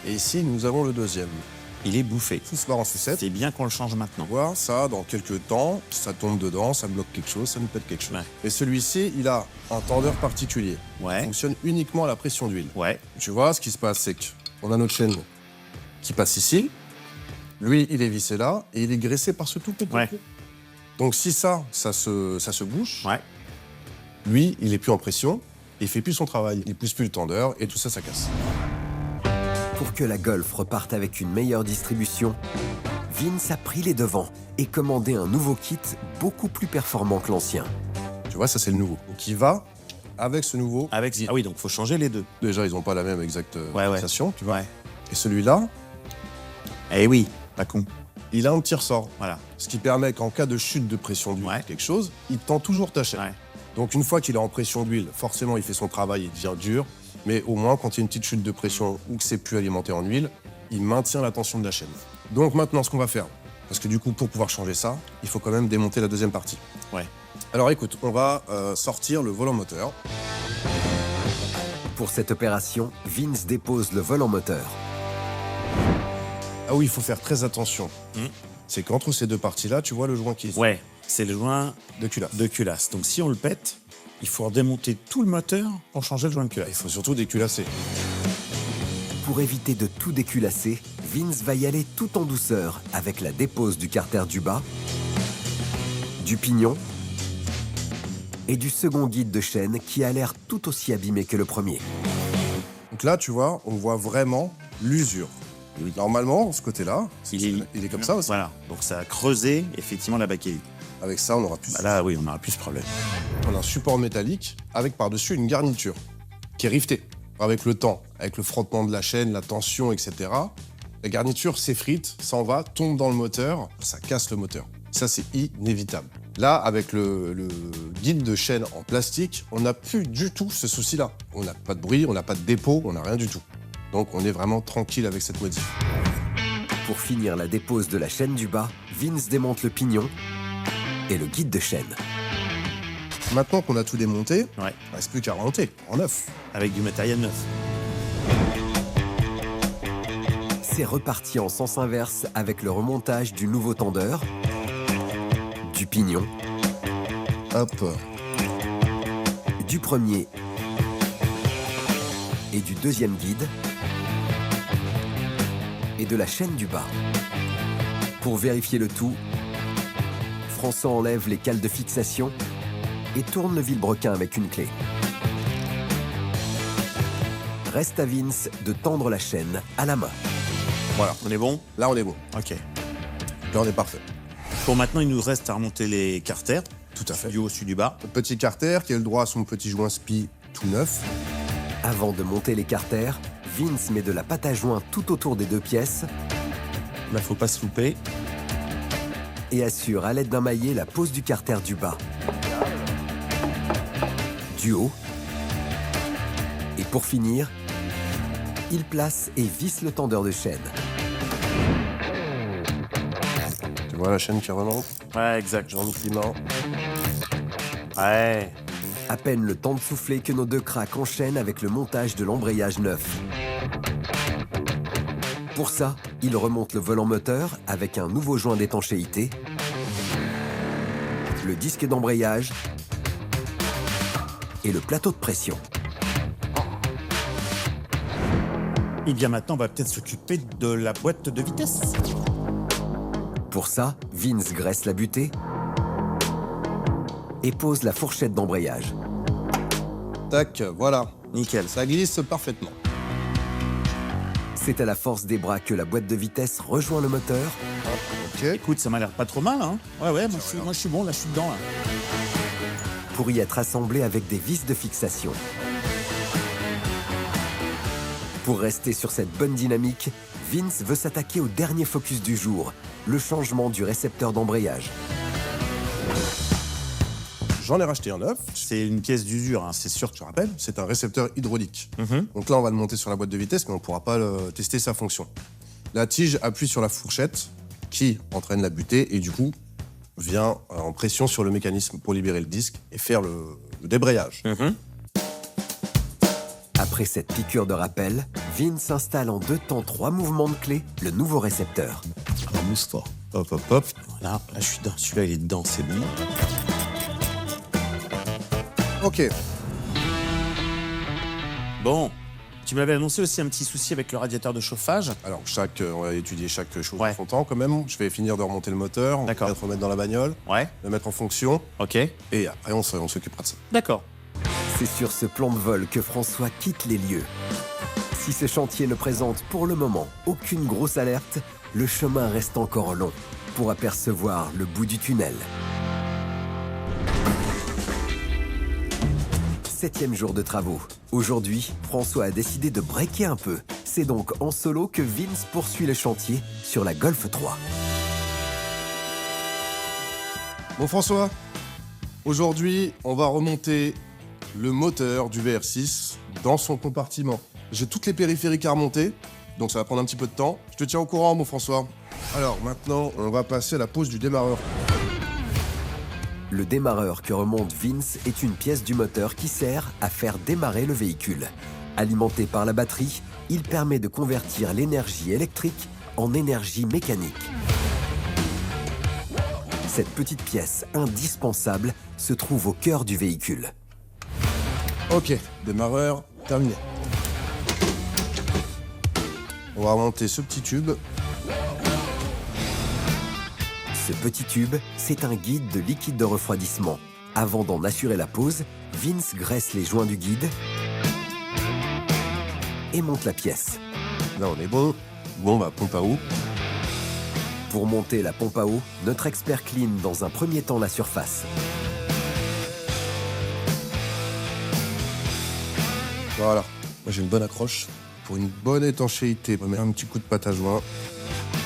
et ici nous avons le deuxième. Il est bouffé. Tout se barre en sucette. C'est bien qu'on le change maintenant. Voir ça, dans quelques temps, ça tombe dedans, ça bloque quelque chose, ça nous pète quelque chose. Ouais. Et celui-ci, il a un tendeur particulier. Il Ouais. fonctionne uniquement à la pression d'huile. Ouais. Tu vois, ce qui se passe, c'est qu'on a notre chaîne qui passe ici. Lui, il est vissé là et il est graissé par ce tout petit Ouais. trou. Donc si ça se bouche, Ouais. lui, il est plus en pression, il fait plus son travail, il pousse plus le tendeur et tout ça, ça casse. Pour que la Golf reparte avec une meilleure distribution, Vince a pris les devants et commandé un nouveau kit beaucoup plus performant que l'ancien. Tu vois, ça c'est le nouveau. Donc il va avec ce nouveau. Ah oui, donc faut changer les deux. Déjà, ils n'ont pas la même exacte Ouais, ouais. fixation, tu vois. Ouais. Et celui-là, Eh oui, pas con. il a un petit ressort. Voilà. Ce qui permet qu'en cas de chute de pression d'huile, Ouais. quelque chose, il tend toujours ta chaîne. Ouais. Donc une fois qu'il est en pression d'huile, forcément il fait son travail, il devient dur, mais au moins quand il y a une petite chute de pression ou que c'est plus alimenté en huile, il maintient la tension de la chaîne. Donc maintenant ce qu'on va faire, parce que du coup pour pouvoir changer ça, il faut quand même démonter la deuxième partie. Ouais. Alors écoute, on va sortir le volant moteur. Pour cette opération, Vince dépose le volant moteur. Ah oui, il faut faire très attention. C'est qu'entre ces deux parties-là, tu vois le joint qui est Ouais. C'est le joint de culasse. de culasse. Donc si on le pète, il faut redémonter tout le moteur pour changer le joint de Il culasse. faut surtout déculasser. Pour éviter de tout déculasser, Vince va y aller tout en douceur avec la dépose du carter du bas, du pignon et du second guide de chaîne qui a l'air tout aussi abîmé que le premier. Donc là, tu vois, on voit vraiment l'usure. Normalement, ce côté-là, il est comme ça aussi. Voilà. Donc ça a creusé effectivement la bakélite. Avec ça, on aura plus. Bah là, oui, on n'aura plus ce problème. On a un support métallique avec par-dessus une garniture qui est rivetée. Avec le temps, avec le frottement de la chaîne, la tension, etc., la garniture s'effrite, s'en va, tombe dans le moteur, ça casse le moteur. Ça, c'est inévitable. Là, avec le guide de chaîne en plastique, on n'a plus du tout ce souci-là. On n'a pas de bruit, on n'a pas de dépôt, on n'a rien du tout. Donc, on est vraiment tranquille avec cette modif. Pour finir la dépose de la chaîne du bas, Vince démonte le pignon et le guide de chaîne. Maintenant qu'on a tout démonté, Ouais. il ne reste plus qu'à remonter en neuf. Avec du matériel neuf. C'est reparti en sens inverse avec le remontage du nouveau tendeur, du pignon, Hop. du premier et du deuxième guide et de la chaîne du bas. Pour vérifier le tout, François enlève les cales de fixation et tourne le vilebrequin avec une clé. Reste à Vince de tendre la chaîne à la main. Voilà. On est bon? Là, on est bon. Ok. Là, on est parfait. Pour maintenant, il nous reste à remonter les carters. Tout à fait. Du haut, celui du bas. Le petit carter qui a le droit à son petit joint spi tout neuf. Avant de monter les carters, Vince met de la pâte à joint tout autour des deux pièces Là, faut pas se louper. et assure à l'aide d'un maillet la pose du carter du bas, du haut. Et pour finir, il place et visse le tendeur de chaîne. Tu vois la chaîne qui remonte. Ouais, exact. Jean-Michel Climent. Ouais. À peine le temps de souffler que nos deux cracks enchaînent avec le montage de l'embrayage neuf. Pour ça, ils remontent le volant moteur avec un nouveau joint d'étanchéité, le disque d'embrayage et le plateau de pression. Et bien maintenant, on va peut-être s'occuper de la boîte de vitesse. Pour ça, Vince graisse la butée et pose la fourchette d'embrayage. Tac, voilà. Nickel. Ça glisse parfaitement. C'est à la force des bras que la boîte de vitesse rejoint le moteur Ok. Écoute, ça m'a l'air pas trop mal, hein. Ouais, moi je suis bon, là je suis dedans, là. pour y être assemblée avec des vis de fixation. Pour rester sur cette bonne dynamique, Vince veut s'attaquer au dernier focus du jour, le changement du récepteur d'embrayage. J'en ai racheté un neuf. C'est une pièce d'usure, hein, c'est sûr. Je rappelle, c'est un récepteur hydraulique. Donc là, on va le monter sur la boîte de vitesse, mais on ne pourra pas tester sa fonction. La tige appuie sur la fourchette qui entraîne la butée et du coup vient en pression sur le mécanisme pour libérer le disque et faire le débrayage. Après cette piqûre de rappel, Vince installe en 2 temps 3 mouvements de clé le nouveau récepteur. Alors mousse-toi. Hop, hop, hop. Voilà, là je suis dedans. Celui-là, il est dedans, c'est bon. Ok. Bon, tu m'avais annoncé aussi un petit souci avec le radiateur de chauffage. Alors, on va étudier chaque chose Ouais. en son temps quand même. Je vais finir de remonter le moteur, on va D'accord. peut-être remettre dans la bagnole, Ouais, le mettre en fonction, ok. et après on s'occupera de ça. D'accord. C'est sur ce plan de vol que François quitte les lieux. Si ce chantier ne présente pour le moment aucune grosse alerte, le chemin reste encore long pour apercevoir le bout du tunnel. 7e jour de travaux. Aujourd'hui, François a décidé de breaker un peu. C'est donc en solo que Vince poursuit le chantier sur la Golf 3. Bon François, aujourd'hui, on va remonter le moteur du VR6 dans son compartiment. J'ai toutes les périphériques à remonter, donc ça va prendre un petit peu de temps. Je te tiens au courant, mon François. Alors maintenant, on va passer à la pose du démarreur. Le démarreur que remonte Vince est une pièce du moteur qui sert à faire démarrer le véhicule. Alimenté par la batterie, il permet de convertir l'énergie électrique en énergie mécanique. Cette petite pièce indispensable se trouve au cœur du véhicule. Ok, démarreur terminé. On va remonter ce petit tube. Ce petit tube, c'est un guide de liquide de refroidissement. Avant d'en assurer la pose, Vince graisse les joints du guide et monte la pièce. Là, on est bon. Bon, bah, pompe à eau. Pour monter la pompe à eau, notre expert clean dans un premier temps la surface. Voilà. Moi, j'ai une bonne accroche. Pour une bonne étanchéité, on va mettre un petit coup de pâte à joint.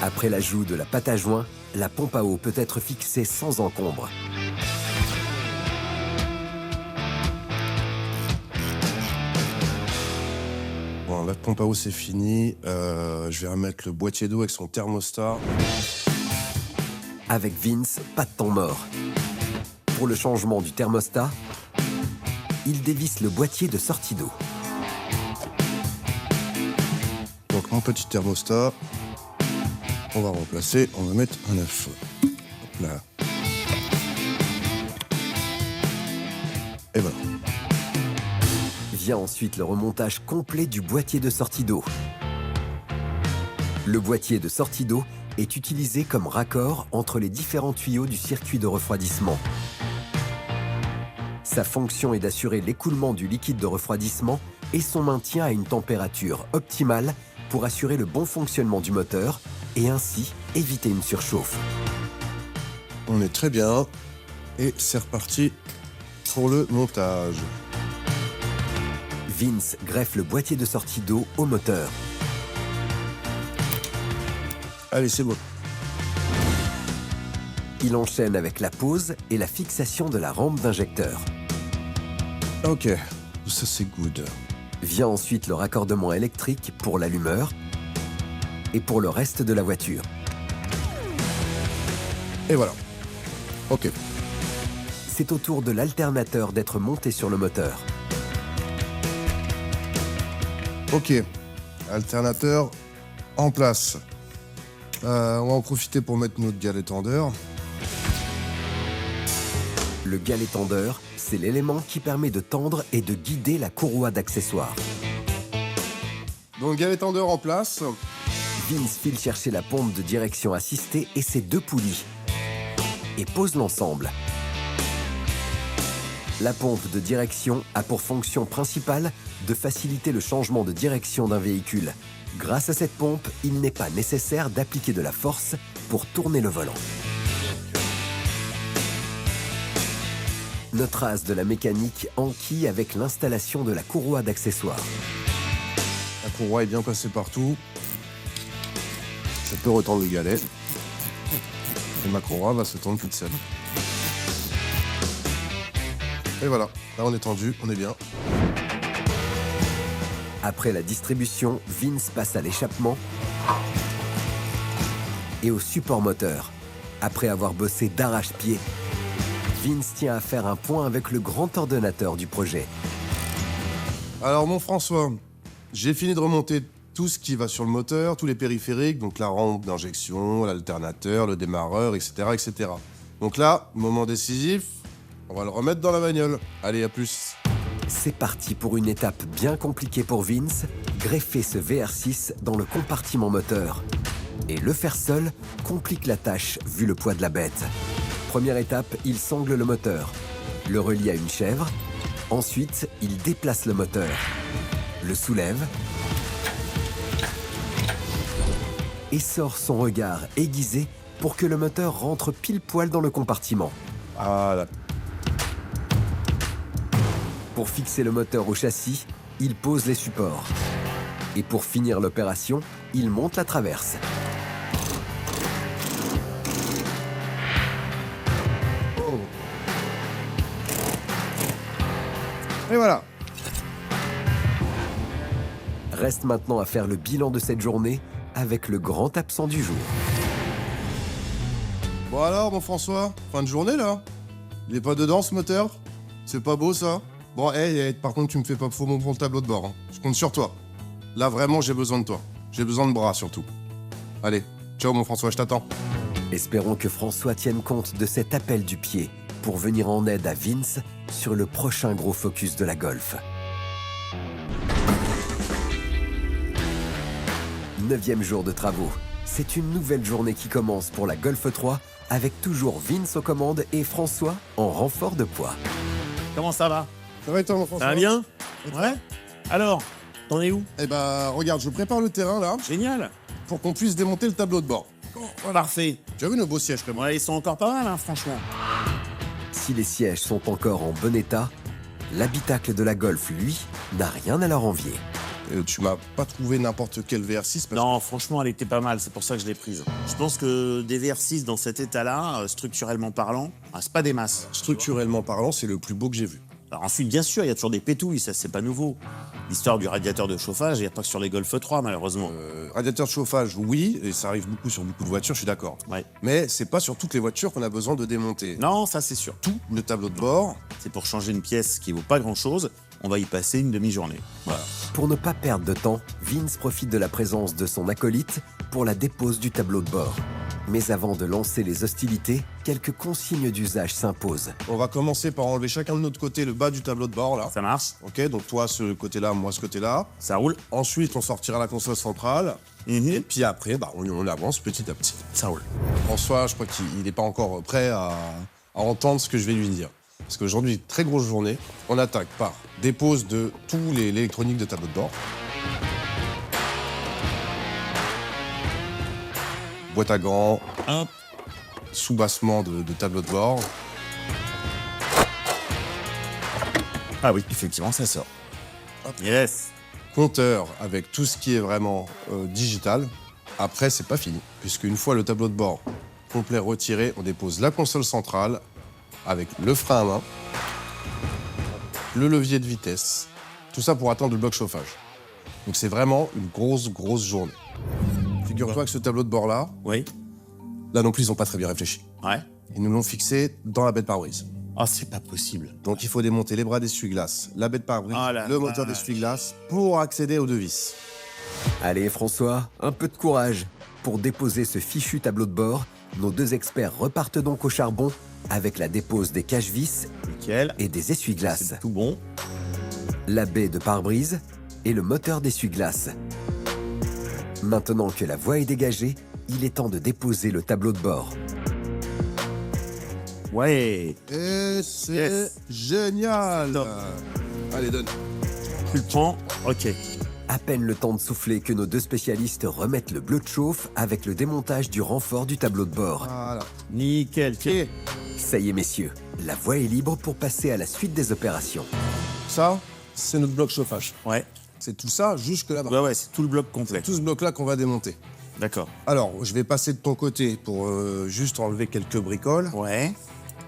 Après l'ajout de la pâte à joint, la pompe à eau peut être fixée sans encombre. Bon, la pompe à eau, c'est fini. Je vais remettre le boîtier d'eau avec son thermostat. Avec Vince, pas de temps mort. Pour le changement du thermostat, il dévisse le boîtier de sortie d'eau. Donc, mon petit thermostat, on va remplacer, on va mettre un neuf. Hop là. Et voilà. Vient ensuite le remontage complet du boîtier de sortie d'eau. Le boîtier de sortie d'eau est utilisé comme raccord entre les différents tuyaux du circuit de refroidissement. Sa fonction est d'assurer l'écoulement du liquide de refroidissement et son maintien à une température optimale pour assurer le bon fonctionnement du moteur et ainsi éviter une surchauffe. On est très bien. Et c'est reparti pour le montage. Vince greffe le boîtier de sortie d'eau au moteur. Allez, c'est bon. Il enchaîne avec la pose et la fixation de la rampe d'injecteur. Ok, ça c'est good. Vient ensuite le raccordement électrique pour l'allumeur et pour le reste de la voiture. Et voilà. Ok. c'est au tour de l'alternateur d'être monté sur le moteur. Ok, alternateur en place. On va en profiter pour mettre notre galet tendeur. Le galet tendeur, c'est l'élément qui permet de tendre et de guider la courroie d'accessoires. Donc galet tendeur en place. Vince file chercher la pompe de direction assistée et ses 2 poulies et pose l'ensemble. La pompe de direction a pour fonction principale de faciliter le changement de direction d'un véhicule. Grâce à cette pompe, il n'est pas nécessaire d'appliquer de la force pour tourner le volant. Notre as de la mécanique enquille avec l'installation de la courroie d'accessoires. La courroie est bien passée partout. Je peux retendre le galet. Et ma courroie va se tendre toute seule. Et voilà, là on est tendu, on est bien. Après la distribution, Vince passe à l'échappement et au support moteur. Après avoir bossé d'arrache-pied, Vince tient à faire un point avec le grand ordonnateur du projet. Alors mon François, j'ai fini de remonter tout ce qui va sur le moteur, tous les périphériques, donc la rampe d'injection, l'alternateur, le démarreur, etc., etc. Donc là, moment décisif, on va le remettre dans la bagnole. Allez, à plus. C'est parti pour une étape bien compliquée pour Vince, greffer ce VR6 dans le compartiment moteur. Et le faire seul complique la tâche vu le poids de la bête. Première étape, il sangle le moteur, le relie à une chèvre. Ensuite, il déplace le moteur, le soulève et sort son regard aiguisé pour que le moteur rentre pile poil dans le compartiment. Ah là. Pour fixer le moteur au châssis, il pose les supports. Et pour finir l'opération, il monte la traverse. Et voilà. Reste maintenant à faire le bilan de cette journée avec le grand absent du jour. Bon alors, mon François, fin de journée là. Il est pas dedans ce moteur? C'est pas beau ça? Bon, par contre, tu me fais pas faux pour le tableau de bord. Hein. Je compte sur toi. Là, vraiment, j'ai besoin de toi. J'ai besoin de bras surtout. Allez, ciao mon François, je t'attends. Espérons que François tienne compte de cet appel du pied pour venir en aide à Vince sur le prochain gros focus de la Golf. 9e jour de travaux. C'est une nouvelle journée qui commence pour la Golf 3 avec toujours Vince aux commandes et François en renfort de poids. Comment ça va? Ça va et toi, mon François? Ça va bien? Ouais. Alors, t'en es où? Eh ben, regarde, je prépare le terrain là Génial. pour qu'on puisse démonter le tableau de bord. On l'a refait. Tu as vu nos beaux sièges comme moi? Ouais, ils sont encore pas mal, hein, franchement. Si les sièges sont encore en bon état, l'habitacle de la Golf, lui, n'a rien à leur envier. Tu m'as pas trouvé n'importe quel VR6 parce Non, franchement, elle était pas mal, c'est pour ça que je l'ai prise. Je pense que des VR6 dans cet état-là, structurellement parlant, c'est pas des masses. que structurellement parlant, c'est le plus beau que j'ai vu. Alors ensuite, bien sûr, il y a toujours des pétouilles, ça c'est pas nouveau. L'histoire du radiateur de chauffage, il n'y a pas que sur les Golf 3, malheureusement. Radiateur de chauffage, oui, et ça arrive beaucoup sur beaucoup de voitures, je suis d'accord. Ouais. Mais c'est pas sur toutes les voitures qu'on a besoin de démonter. Non, ça c'est sûr. Tout le tableau de bord, C'est pour changer une pièce qui vaut pas grand-chose, on va y passer une demi-journée. Voilà. Pour ne pas perdre de temps, Vince profite de la présence de son acolyte pour la dépose du tableau de bord. Mais avant de lancer les hostilités, quelques consignes d'usage s'imposent. on va commencer par enlever chacun de notre côté le bas du tableau de bord là. Ça marche? Ok, donc toi ce côté-là, moi ce côté-là. Ça roule? Ensuite, on sortira la console centrale. Et puis après, on avance petit à petit. Ça roule. François, je crois qu'il n'est pas encore prêt à entendre ce que je vais lui dire. Parce qu'aujourd'hui, très grosse journée. On attaque par dépose de tout l'électronique de tableau de bord. Boîte à gants, Hop. soubassement de tableau de bord. Ah oui, effectivement, ça sort. Yes. Compteur avec tout ce qui est vraiment digital. Après, c'est pas fini. Puisqu'une fois le tableau de bord complet retiré, on dépose la console centrale avec le frein à main, le levier de vitesse. Tout ça pour atteindre le bloc chauffage. Donc c'est vraiment une grosse journée. Figure-toi que ce tableau de bord-là, Oui. là non plus, ils n'ont pas très bien réfléchi. Ouais. Ils nous l'ont fixé dans la bête pare-brise. Ah, c'est pas possible. Donc il faut démonter les bras d'essuie-glace, la baie de pare-brise, Ah la le moteur vache. d'essuie-glace pour accéder aux deux vis. Allez François, un peu de courage. Pour déposer ce fichu tableau de bord, nos deux experts repartent donc au charbon avec la dépose des cache-vis Nickel. et des essuie-glaces, C'est tout bon. la baie de pare-brise et le moteur d'essuie-glace. Maintenant que la voie est dégagée, il est temps de déposer le tableau de bord. Ouais. Et c'est Yes. génial. Top. Allez, donne. Tu le prends. Ok. À peine le temps de souffler que nos deux spécialistes remettent le bleu de chauffe avec le démontage du renfort du tableau de bord. Voilà. Nickel. Tiens. Ça y est messieurs, la voie est libre pour passer à la suite des opérations. Ça, c'est notre bloc chauffage. Ouais. C'est tout ça jusque là-bas. Ouais, c'est tout le bloc complet. Tout ce bloc-là qu'on va démonter. D'accord. Alors, je vais passer de ton côté pour juste enlever quelques bricoles. Ouais.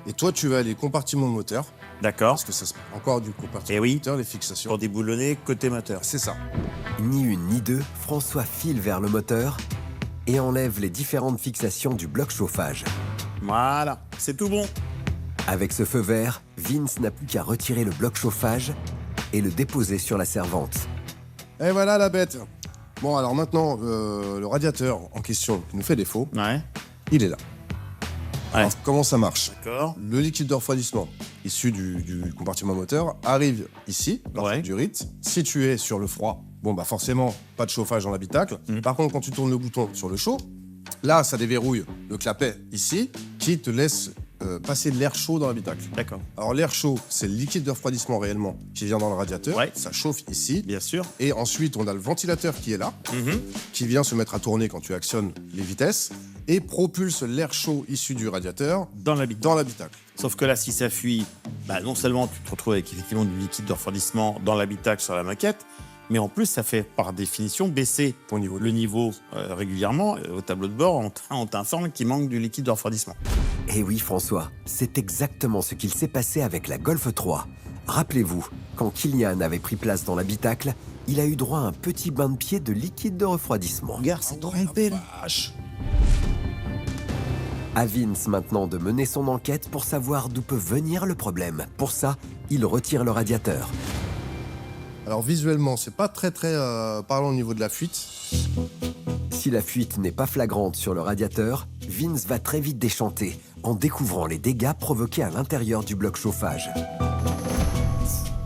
Et toi, tu vas aller compartiment moteur. D'accord. Parce que ça se encore du compartiment Eh oui. moteur, les fixations. Pour déboulonner côté moteur. C'est ça. Ni une ni deux, François file vers le moteur et enlève les différentes fixations du bloc chauffage. Voilà. C'est tout bon. Avec ce feu vert, Vince n'a plus qu'à retirer le bloc chauffage et le déposer sur la servante. Et voilà la bête. Bon, alors maintenant, le radiateur en question qui nous fait défaut, Ouais. il est là. Ouais. Alors, comment ça marche? D'accord. Le liquide de refroidissement issu du compartiment moteur arrive ici, dans Ouais. du RIT. Si tu es sur le froid, bon bah forcément, pas de chauffage dans l'habitacle. Par contre, quand tu tournes le bouton sur le chaud, là, ça déverrouille le clapet ici, qui te laisse passer de l'air chaud dans l'habitacle. D'accord. Alors l'air chaud, c'est le liquide de refroidissement réellement qui vient dans le radiateur. Ouais. Ça chauffe ici. Bien sûr. Et ensuite, on a le ventilateur qui est là, qui vient se mettre à tourner quand tu actionnes les vitesses et propulse l'air chaud issu du radiateur Dans l'habitacle. dans l'habitacle. Sauf que là, si ça fuit, bah, non seulement tu te retrouves avec effectivement du liquide de refroidissement dans l'habitacle sur la maquette, mais en plus, ça fait par définition baisser Ton niveau de- le niveau régulièrement. Au tableau de bord, on t'informe qu'il manque du liquide de refroidissement. Et oui François, c'est exactement ce qu'il s'est passé avec la Golf 3. Rappelez-vous, quand Kylian avait pris place dans l'habitacle, il a eu droit à un petit bain de pied de liquide de refroidissement. Regarde, c'est trompé là. À Vince maintenant de mener son enquête pour savoir d'où peut venir le problème. Pour ça, il retire le radiateur. Alors visuellement, c'est pas très parlant au niveau de la fuite. Si la fuite n'est pas flagrante sur le radiateur, Vince va très vite déchanter en découvrant les dégâts provoqués à l'intérieur du bloc chauffage.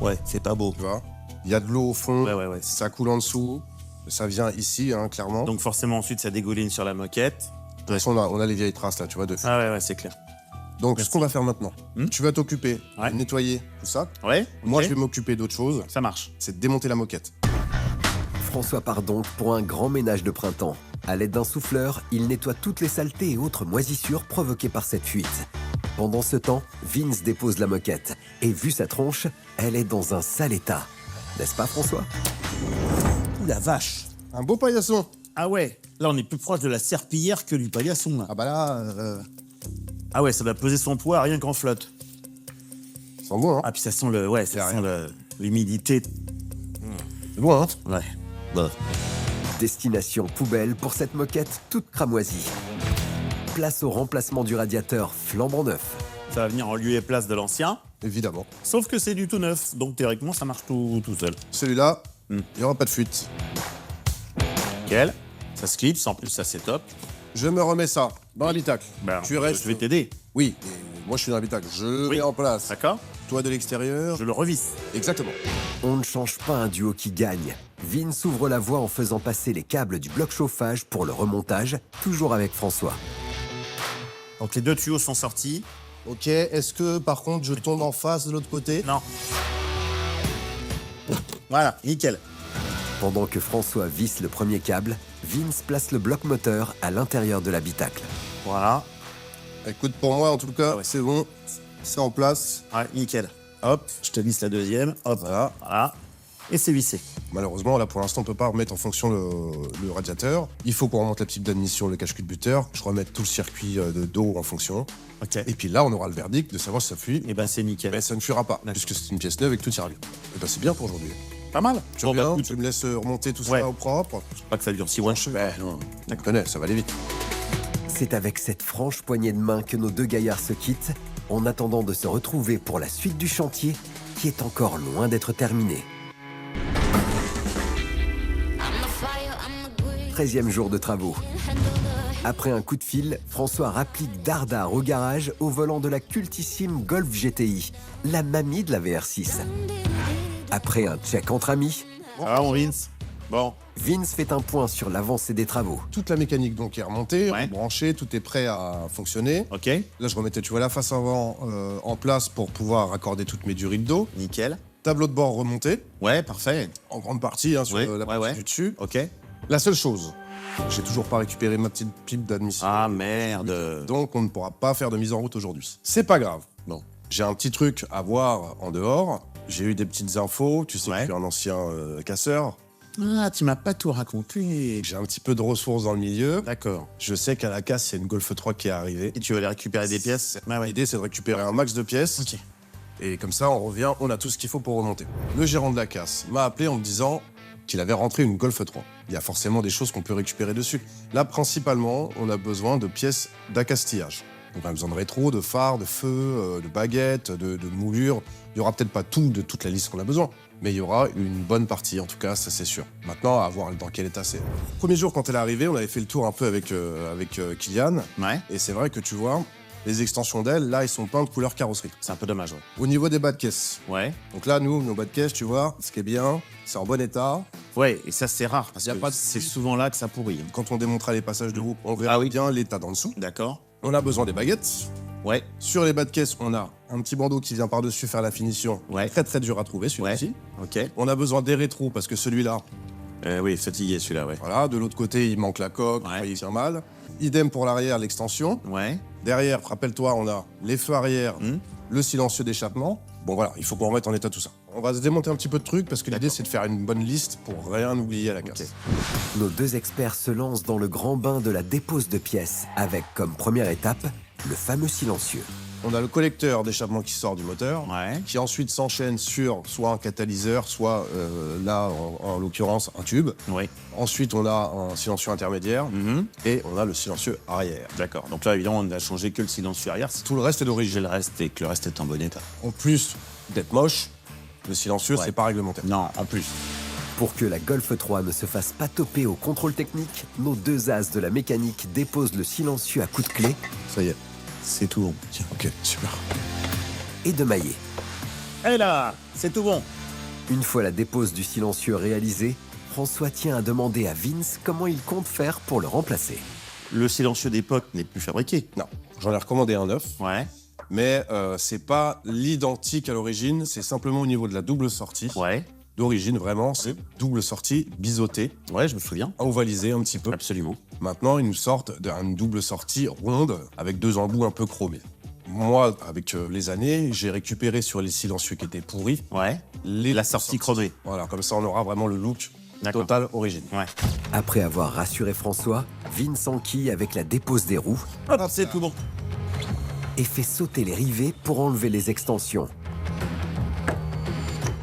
Ouais, c'est pas beau. Tu vois, il y a de l'eau au fond, Ouais. ça coule en dessous, ça vient ici, hein, clairement. Donc forcément, ensuite, ça dégouline sur la moquette. de toute façon, on a les vieilles traces là, tu vois, de fuite. Ah ouais, c'est clair. Donc ce qu'on va faire maintenant, tu vas t'occuper Ouais. de nettoyer tout ça. Ouais. Moi, ok. je vais m'occuper d'autre chose, Ça marche. c'est de démonter la moquette. François part donc pour un grand ménage de printemps. À l'aide d'un souffleur, il nettoie toutes les saletés et autres moisissures provoquées par cette fuite. Pendant ce temps, Vince dépose la moquette. Et vu sa tronche, elle est dans un sale état. N'est-ce pas François? Ouh la vache. Un beau paillasson. Ah ouais. Là, on est plus proche de la serpillière que du paillasson. Là. Ah bah là, Ah ouais, ça va peser son poids rien qu'en flotte. c'est bon, hein. Ah puis ça sent le, ouais, ça sent l'humidité. C'est bon, hein. Ouais. Bah. Destination poubelle pour cette moquette toute cramoisie. Place au remplacement du radiateur flambant neuf. Ça va venir en lieu et place de l'ancien. Évidemment. Sauf que c'est du tout neuf, donc théoriquement ça marche tout seul. Celui-là, il n'y aura pas de fuite. Nickel. Ça se clipse, en plus ça c'est top. Je me remets ça dans l'habitacle. Ben, Tu restes. Je vais t'aider. Oui, et moi je suis dans l'habitacle. Je le Oui. mets en place. D'accord. Toi de l'extérieur. Je le revisse. Exactement. On ne change pas un duo qui gagne. Vince ouvre la voie en faisant passer les câbles du bloc chauffage pour le remontage, toujours avec François. Donc les deux tuyaux sont sortis. Ok, est-ce que par contre je tombe en face de l'autre côté? Non. Voilà, nickel. Pendant que François visse le premier câble, Vince place le bloc moteur à l'intérieur de l'habitacle. Voilà. Écoute, pour moi en tout cas, Ah ouais. c'est bon. C'est en place. Ouais, nickel. Hop, je te visse la deuxième. Hop, Voilà. voilà. Et c'est vissé. Malheureusement, là pour l'instant, on peut pas remettre en fonction le radiateur. Il faut qu'on remonte la petite d'admission, le cache-cuit de buteur. Je remette tout le circuit de dos en fonction. Ok. Et puis là, on aura le verdict de savoir si ça fuit. Et ben c'est nickel. Mais ça ne fuira pas, D'accord. puisque c'est une pièce neuve et que tout ira bien. Et ben c'est bien pour aujourd'hui. Pas mal. Tu Bon, bah, reviens, écoute, tu me laisses remonter tout Ouais. ça au propre. pas que ça dure 6 mois. Non, tu connais, ça va aller vite. C'est avec cette franche poignée de main que nos deux gaillards se quittent en attendant de se retrouver pour la suite du chantier qui est encore loin d'être terminé. 13e jour de travaux. Après un coup de fil, François rapplique dardard au garage au volant de la cultissime Golf GTI, la mamie de la VR6. Après un check entre amis, Ah, mon Vince. Bon, Vince fait un point sur l'avancée des travaux. Toute la mécanique donc est remontée, Ouais. branchée, tout est prêt à fonctionner. ok, Là, je remettais, tu vois, la face avant en place pour pouvoir raccorder toutes mes durées de dos. nickel. Tableau de bord remonté, Ouais, parfait. en grande partie, hein, sur Ouais, la ouais, partie ouais. du dessus. Ok. La seule chose, j'ai toujours pas récupéré ma petite pipe d'admission. Ah, merde. Donc, on ne pourra pas faire de mise en route aujourd'hui. C'est pas grave. Bon. J'ai un petit truc à voir en dehors. J'ai eu des petites infos. Tu sais que Ouais. je suis un ancien casseur. Ah, tu m'as pas tout raconté. J'ai un petit peu de ressources dans le milieu. D'accord. Je sais qu'à la casse, il y a une Golf 3 qui est arrivée. Et tu vas aller récupérer des pièces? Bah ouais. L'idée, c'est de récupérer un max de pièces. Ok. Et comme ça, on revient, on a tout ce qu'il faut pour remonter. Le gérant de la casse m'a appelé en me disant qu'il avait rentré une Golf 3. Il y a forcément des choses qu'on peut récupérer dessus. Là, principalement, on a besoin de pièces d'accastillage. Donc, on a besoin de rétro, de phares, de feux, de baguettes, de moulures. Il n'y aura peut-être pas tout de toute la liste qu'on a besoin, mais il y aura une bonne partie, en tout cas, ça c'est sûr. Maintenant, à voir dans quel état c'est. Premier jour, quand elle est arrivée, on avait fait le tour un peu avec Kylian. Ouais. Et c'est vrai que tu vois, les extensions d'ailes, là, ils sont peints de couleur carrosserie. C'est un peu dommage, ouais. Au niveau des bas de caisse, Ouais. donc là, nous, nos bas de caisse, tu vois, ce qui est bien, c'est en bon état. Ouais, et ça, c'est rare, parce Y a que pas de- c'est souvent là que ça pourrit. hein. Quand on démontera les passages de roue, on verra Ah oui. bien l'état d'en dessous. D'accord. On a besoin des baguettes. Ouais. Sur les bas de caisse, on a un petit bandeau qui vient par-dessus faire la finition. Ouais. Très très dur à trouver, Ouais. celui-ci. Ok. On a besoin des rétros parce que celui-là, Oui, fatigué celui-là, ouais. voilà, de l'autre côté, il manque la coque, Ouais. il tient mal. Idem pour l'arrière, l'extension. Ouais. Derrière, rappelle-toi, on a les feux arrière, Hmm. le silencieux d'échappement. Bon voilà, il faut qu'on remette en état tout ça. On va se démonter un petit peu de trucs parce que l'idée c'est de faire une bonne liste pour rien oublier à la casse. Nos deux experts se lancent dans le grand bain de la dépose de pièces avec comme première étape le fameux silencieux. On a le collecteur d'échappement qui sort du moteur, Ouais. qui ensuite s'enchaîne sur soit un catalyseur, soit là en l'occurrence un tube. Ouais. Ensuite on a un silencieux intermédiaire Mhm. et on a le silencieux arrière. D'accord. Donc là, évidemment, on n'a changé que le silencieux arrière. Tout le reste est d'origine. J'ai le reste et que le reste est en bon état. En plus d'être moche, le silencieux Ouais. c'est pas réglementaire. Non, en plus. Pour que la Golf 3 ne se fasse pas toper au contrôle technique, nos deux as de la mécanique déposent le silencieux à coups de clé Ça y est, c'est tout bon. Tiens, ok, super. et de maillet. Et là, c'est tout bon. Une fois la dépose du silencieux réalisée, François tient à demander à Vince comment il compte faire pour le remplacer. Le silencieux d'époque n'est plus fabriqué. Non, j'en ai recommandé un neuf. Ouais. Mais c'est pas l'identique à l'origine, c'est simplement au niveau de la double sortie. Ouais. D'origine, vraiment, c'est double sortie, biseautée, Ouais, je me souviens. ovalisée un petit peu. Absolument. Maintenant, ils nous sortent d'une double sortie ronde avec deux embouts un peu chromés. Moi, avec les années, j'ai récupéré sur les silencieux qui étaient pourris Ouais. les La sortie chromée. Voilà, comme ça, on aura vraiment le look D'accord. total origine. Ouais. Après avoir rassuré François, Vince enquille avec la dépose des roues Hop, c'est tout bon. et fait sauter les rivets pour enlever les extensions.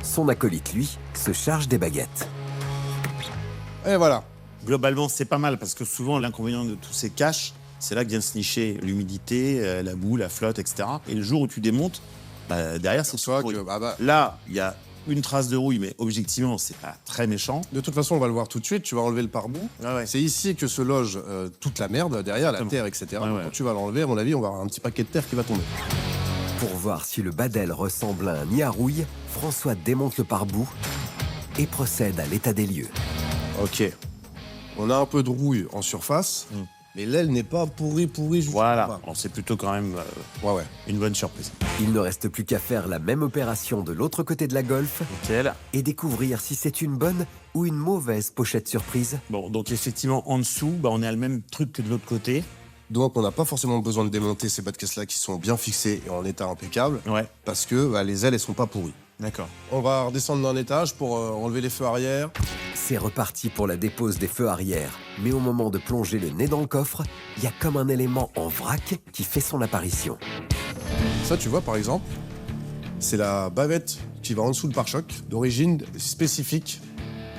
Son acolyte, lui, se charge des baguettes. Et voilà. Globalement, c'est pas mal parce que souvent, l'inconvénient de tous ces caches, c'est là que vient se nicher l'humidité, la boue, la flotte, etc. Et le jour où tu démontes, bah, derrière, c'est Soit pourri. que, Là, il y a une trace de rouille, mais objectivement, c'est pas très méchant. de toute façon, on va le voir tout de suite, tu vas enlever le pare-boue. Ah ouais. C'est ici que se loge toute la merde, derrière, la Exactement. terre, etc. Ouais, ouais. Quand tu vas l'enlever, à mon avis, on va avoir un petit paquet de terre qui va tomber. Pour voir si le badel ressemble à un nid à rouille, François démonte le pare-boue et procède à l'état des lieux. Ok. On a un peu de rouille en surface, mais l'aile n'est pas pourrie jusqu'au Voilà. bas. Bon, c'est plutôt quand même Ouais. une bonne surprise. Il ne reste plus qu'à faire la même opération de l'autre côté de la Golf Nickel. et découvrir si c'est une bonne ou une mauvaise pochette surprise. Bon, donc effectivement, en dessous, bah, on est à le même truc que de l'autre côté. Donc, on n'a pas forcément besoin de démonter ces bas de caisse-là qui sont bien fixés et en état impeccable, Ouais. parce que les ailes, elles sont pas pourries. D'accord. On va redescendre d'un étage pour enlever les feux arrière. C'est reparti pour la dépose des feux arrière. Mais au moment de plonger le nez dans le coffre, il y a comme un élément en vrac qui fait son apparition. Ça, tu vois, par exemple, c'est la bavette qui va en dessous le pare-choc, d'origine spécifique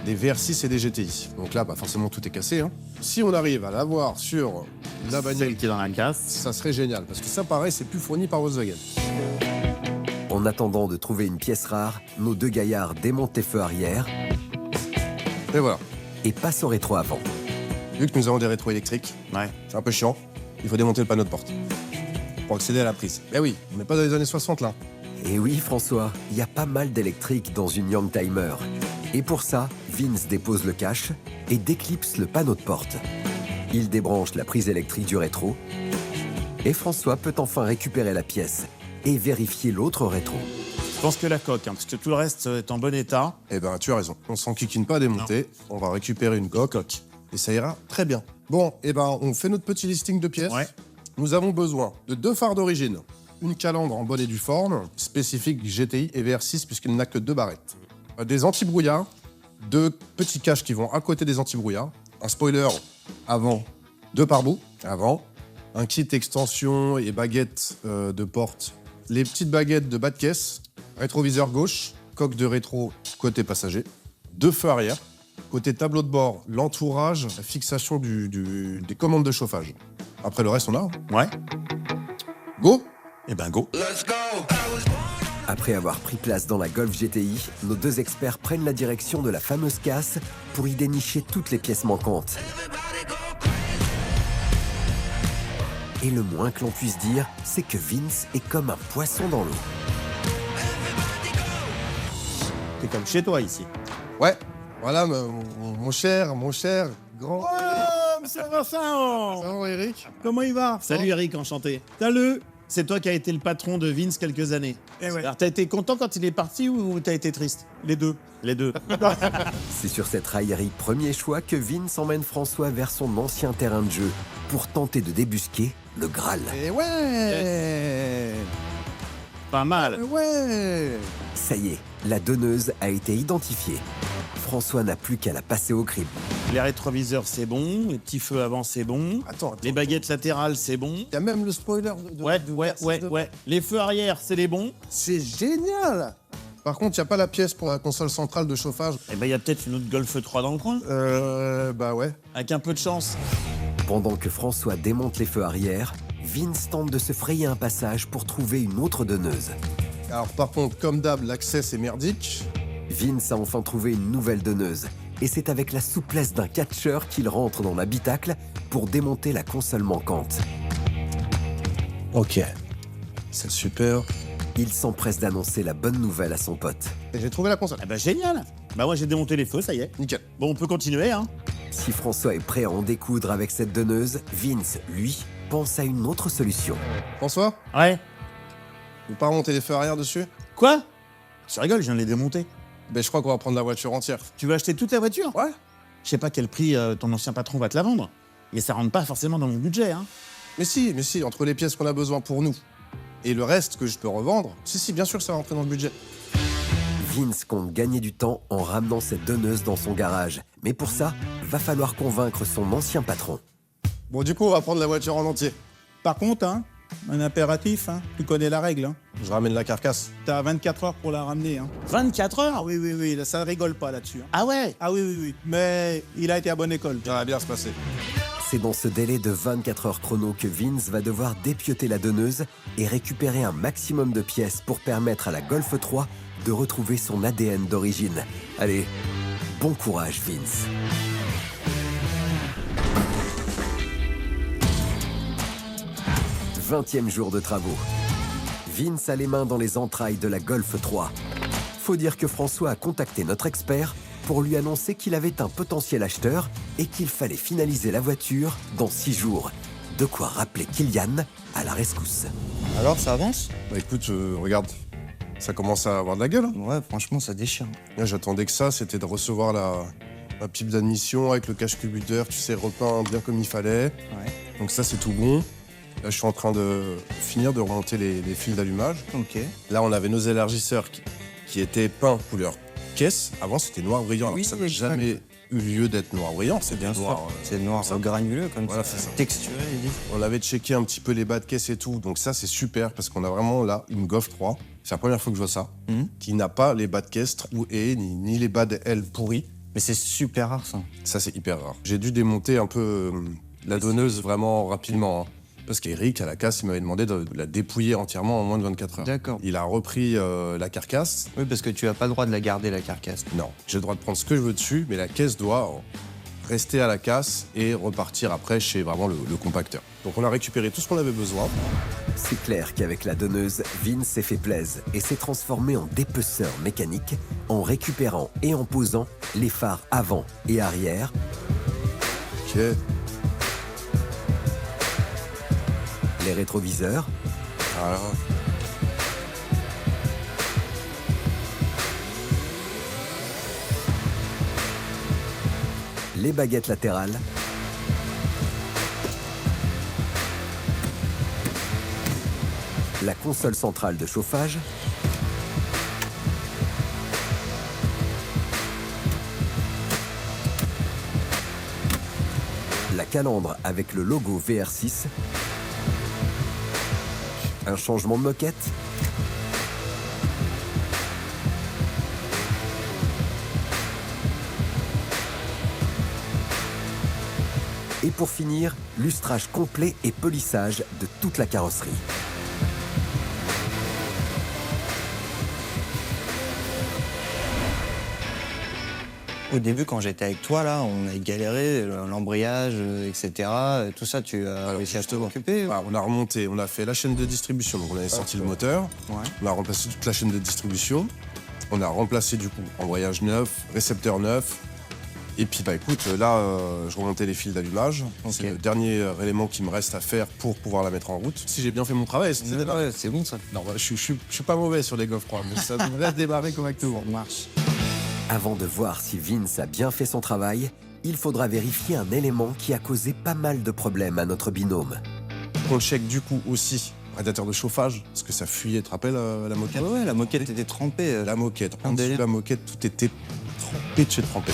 des VR6 et des GTI. Donc là, bah, forcément, tout est cassé. Hein. Si on arrive à l'avoir sur la bagnole, Celle qui est dans la casse. ça serait génial. Parce que ça, pareil, c'est plus fourni par Volkswagen. En attendant de trouver une pièce rare, nos deux gaillards démontent les feux arrière Et voilà. et passent au rétro avant. Vu que nous avons des rétros électriques, Ouais. c'est un peu chiant, il faut démonter le panneau de porte pour accéder à la prise. Eh oui, on n'est pas dans les années 60 là. Et oui, François, il y a pas mal d'électrique dans une Youngtimer. Et pour ça, Vince dépose le cache et déclipse le panneau de porte. Il débranche la prise électrique du rétro et François peut enfin récupérer la pièce et vérifier l'autre rétro. Je pense que la coque, hein, parce que tout le reste est en bon état. Eh ben, tu as raison. On s'enquiquine pas à démonter. On va récupérer une coque. Et ça ira très bien. Bon, eh ben, on fait notre petit listing de pièces. Ouais. Nous avons besoin de 2 phares d'origine. Une calandre en bonne et due forme, spécifique GTI et VR6 puisqu'il n'a que 2 barrettes. Des anti-brouillards, 2 petits caches qui vont à côté des anti-brouillards. Un spoiler avant, 2 pare-boues avant. Un kit extension et baguette de porte. Les petites baguettes de bas de caisse. Rétroviseur gauche, coque de rétro côté passager, 2 feux arrière, côté tableau de bord, l'entourage, la fixation des commandes de chauffage. Après le reste, on a. Ouais. Go! Eh ben, go. Après avoir pris place dans la Golf GTI, nos deux experts prennent la direction de la fameuse casse pour y dénicher toutes les pièces manquantes. Et le moins que l'on puisse dire, c'est que Vince est comme un poisson dans l'eau. T'es comme chez toi ici. Ouais, voilà mon cher grand. Oh, monsieur Vincent! Ça va, Eric? Comment il va? Salut Eric, enchanté. Salut! C'est toi qui as été le patron de Vince quelques années. Eh ouais. Alors t'as été content quand il est parti ou t'as été triste? Les deux. Les deux. C'est sur cette raillerie premier choix que Vince emmène François vers son ancien terrain de jeu pour tenter de débusquer le Graal. Et ouais! Pas mal. Ouais! Ça y est, la donneuse a été identifiée. François n'a plus qu'à la passer au crible. Les rétroviseurs, c'est bon. Les petits feux avant, c'est bon. Attends, Les baguettes latérales, c'est bon. il y a même le spoiler de Ouais. Les feux arrière, c'est les bons. C'est génial! Par contre, il n'y a pas la pièce pour la console centrale de chauffage. Eh ben, il y a peut-être une autre Golf 3 dans le coin. Bah ouais. Avec un peu de chance. Pendant que François démonte les feux arrière, Vince tente de se frayer un passage pour trouver une autre donneuse. Alors par contre, comme d'hab, l'accès c'est merdique. Vince a enfin trouvé une nouvelle donneuse. Et c'est avec la souplesse d'un catcheur qu'il rentre dans l'habitacle pour démonter la console manquante. Ok. C'est super. Il s'empresse d'annoncer la bonne nouvelle à son pote. Et j'ai trouvé la console. Eh ben, génial. Bah, moi, j'ai démonté les feux, ça y est. Nickel. Bon, on peut continuer, hein. Si François est prêt à en découdre avec cette donneuse, Vince, lui, pense à une autre solution. François, Ouais. vous pas remonter les feux arrière dessus? Quoi? Tu rigoles, je viens de les démonter. Ben je crois qu'on va prendre la voiture entière. Tu veux acheter toute la voiture? Ouais. Je sais pas quel prix ton ancien patron va te la vendre. Et ça rentre pas forcément dans mon budget, hein. Mais si, entre les pièces qu'on a besoin pour nous et le reste que je peux revendre, si, bien sûr que ça va rentrer dans le budget. Vince compte gagner du temps en ramenant cette donneuse dans son garage. Mais pour ça, va falloir convaincre son ancien patron. Bon, du coup, on va prendre la voiture en entier. Par contre, hein, un impératif, hein, tu connais la règle. Hein. Je ramène la carcasse. T'as 24 heures pour la ramener. Hein. 24 heures? Ah oui, là, ça rigole pas là-dessus. Hein. Ah ouais? Ah oui. Mais il a été à bonne école. Ça va bien se passer. C'est dans ce délai de 24 heures chrono que Vince va devoir dépioter la donneuse et récupérer un maximum de pièces pour permettre à la Golf 3 de retrouver son ADN d'origine. Allez, bon courage Vince. « 20e jour de travaux. Vince a les mains dans les entrailles de la Golf 3. Faut dire que François a contacté notre expert pour lui annoncer qu'il avait un potentiel acheteur et qu'il fallait finaliser la voiture dans 6 jours. De quoi rappeler Kylian à la rescousse. Alors, ça avance? Bah écoute, regarde, ça commence à avoir de la gueule. Hein. Ouais, franchement, ça déchire. Là, j'attendais que ça, c'était de recevoir la pipe d'admission avec le cache cubuteur, tu sais, repeint bien comme il fallait. Ouais. Donc ça, c'est tout bon. Là, je suis en train de finir de remonter les fils d'allumage. Ok. Là, on avait nos élargisseurs qui étaient peints couleur caisse. Avant, c'était noir brillant. Alors Oui, que ça oui, n'a exact. jamais eu lieu d'être noir brillant. C'est Bien noir. sûr. C'est noir, granuleux comme Voilà, ça. c'est ça. Texturé, ils disent. On avait checké un petit peu les bas de caisse et tout. Donc ça, c'est super parce qu'on a vraiment là une Golf 3. C'est la première fois que je vois ça. Mhm. Qui n'a pas les bas de caisse ou ni les bas de L pourris. Mais c'est super rare, ça. Ça, c'est hyper rare. J'ai dû démonter un peu la donneuse vraiment rapidement. Hein, parce qu'Eric, à la casse, il m'avait demandé de la dépouiller entièrement en moins de 24 heures. D'accord. Il a repris la carcasse. Oui, parce que tu n'as pas le droit de la garder, la carcasse. Non, j'ai le droit de prendre ce que je veux dessus, mais la caisse doit rester à la casse et repartir après chez vraiment le compacteur. Donc on a récupéré tout ce qu'on avait besoin. C'est clair qu'avec la donneuse, Vince s'est fait plaisir et s'est transformé en dépeceur mécanique en récupérant et en posant les phares avant et arrière, Ok. les rétroviseurs, Voilà. les baguettes latérales, la console centrale de chauffage, la calandre avec le logo VR6, un changement de moquette, et pour finir, lustrage complet et polissage de toute la carrosserie. Au début, quand j'étais avec toi, là, on a galéré, l'embrayage, etc. Tout ça, tu as réussi à te occuper. Ah, on a remonté, on a fait la chaîne de distribution, donc on avait sorti le moteur, Ouais. on a remplacé toute la chaîne de distribution, on a remplacé du coup embrayage neuf, récepteur neuf, et puis bah écoute, là je remontais les fils d'allumage, c'est le dernier élément qui me reste à faire pour pouvoir la mettre en route. Si j'ai bien fait mon travail, c'est Ouais, c'est bon, ça. non, bah, je suis pas mauvais sur les Golf 3, mais ça devrait démarrer correctement. Ça marche. Avant de voir si Vince a bien fait son travail, il faudra vérifier un élément qui a causé pas mal de problèmes à notre binôme. On check du coup aussi radiateur de chauffage, parce que ça fuyait, tu te rappelles la moquette? Ouais, la moquette était trempée. La moquette, en Un dessous de délire. la moquette, tout était trempé de chez trempé.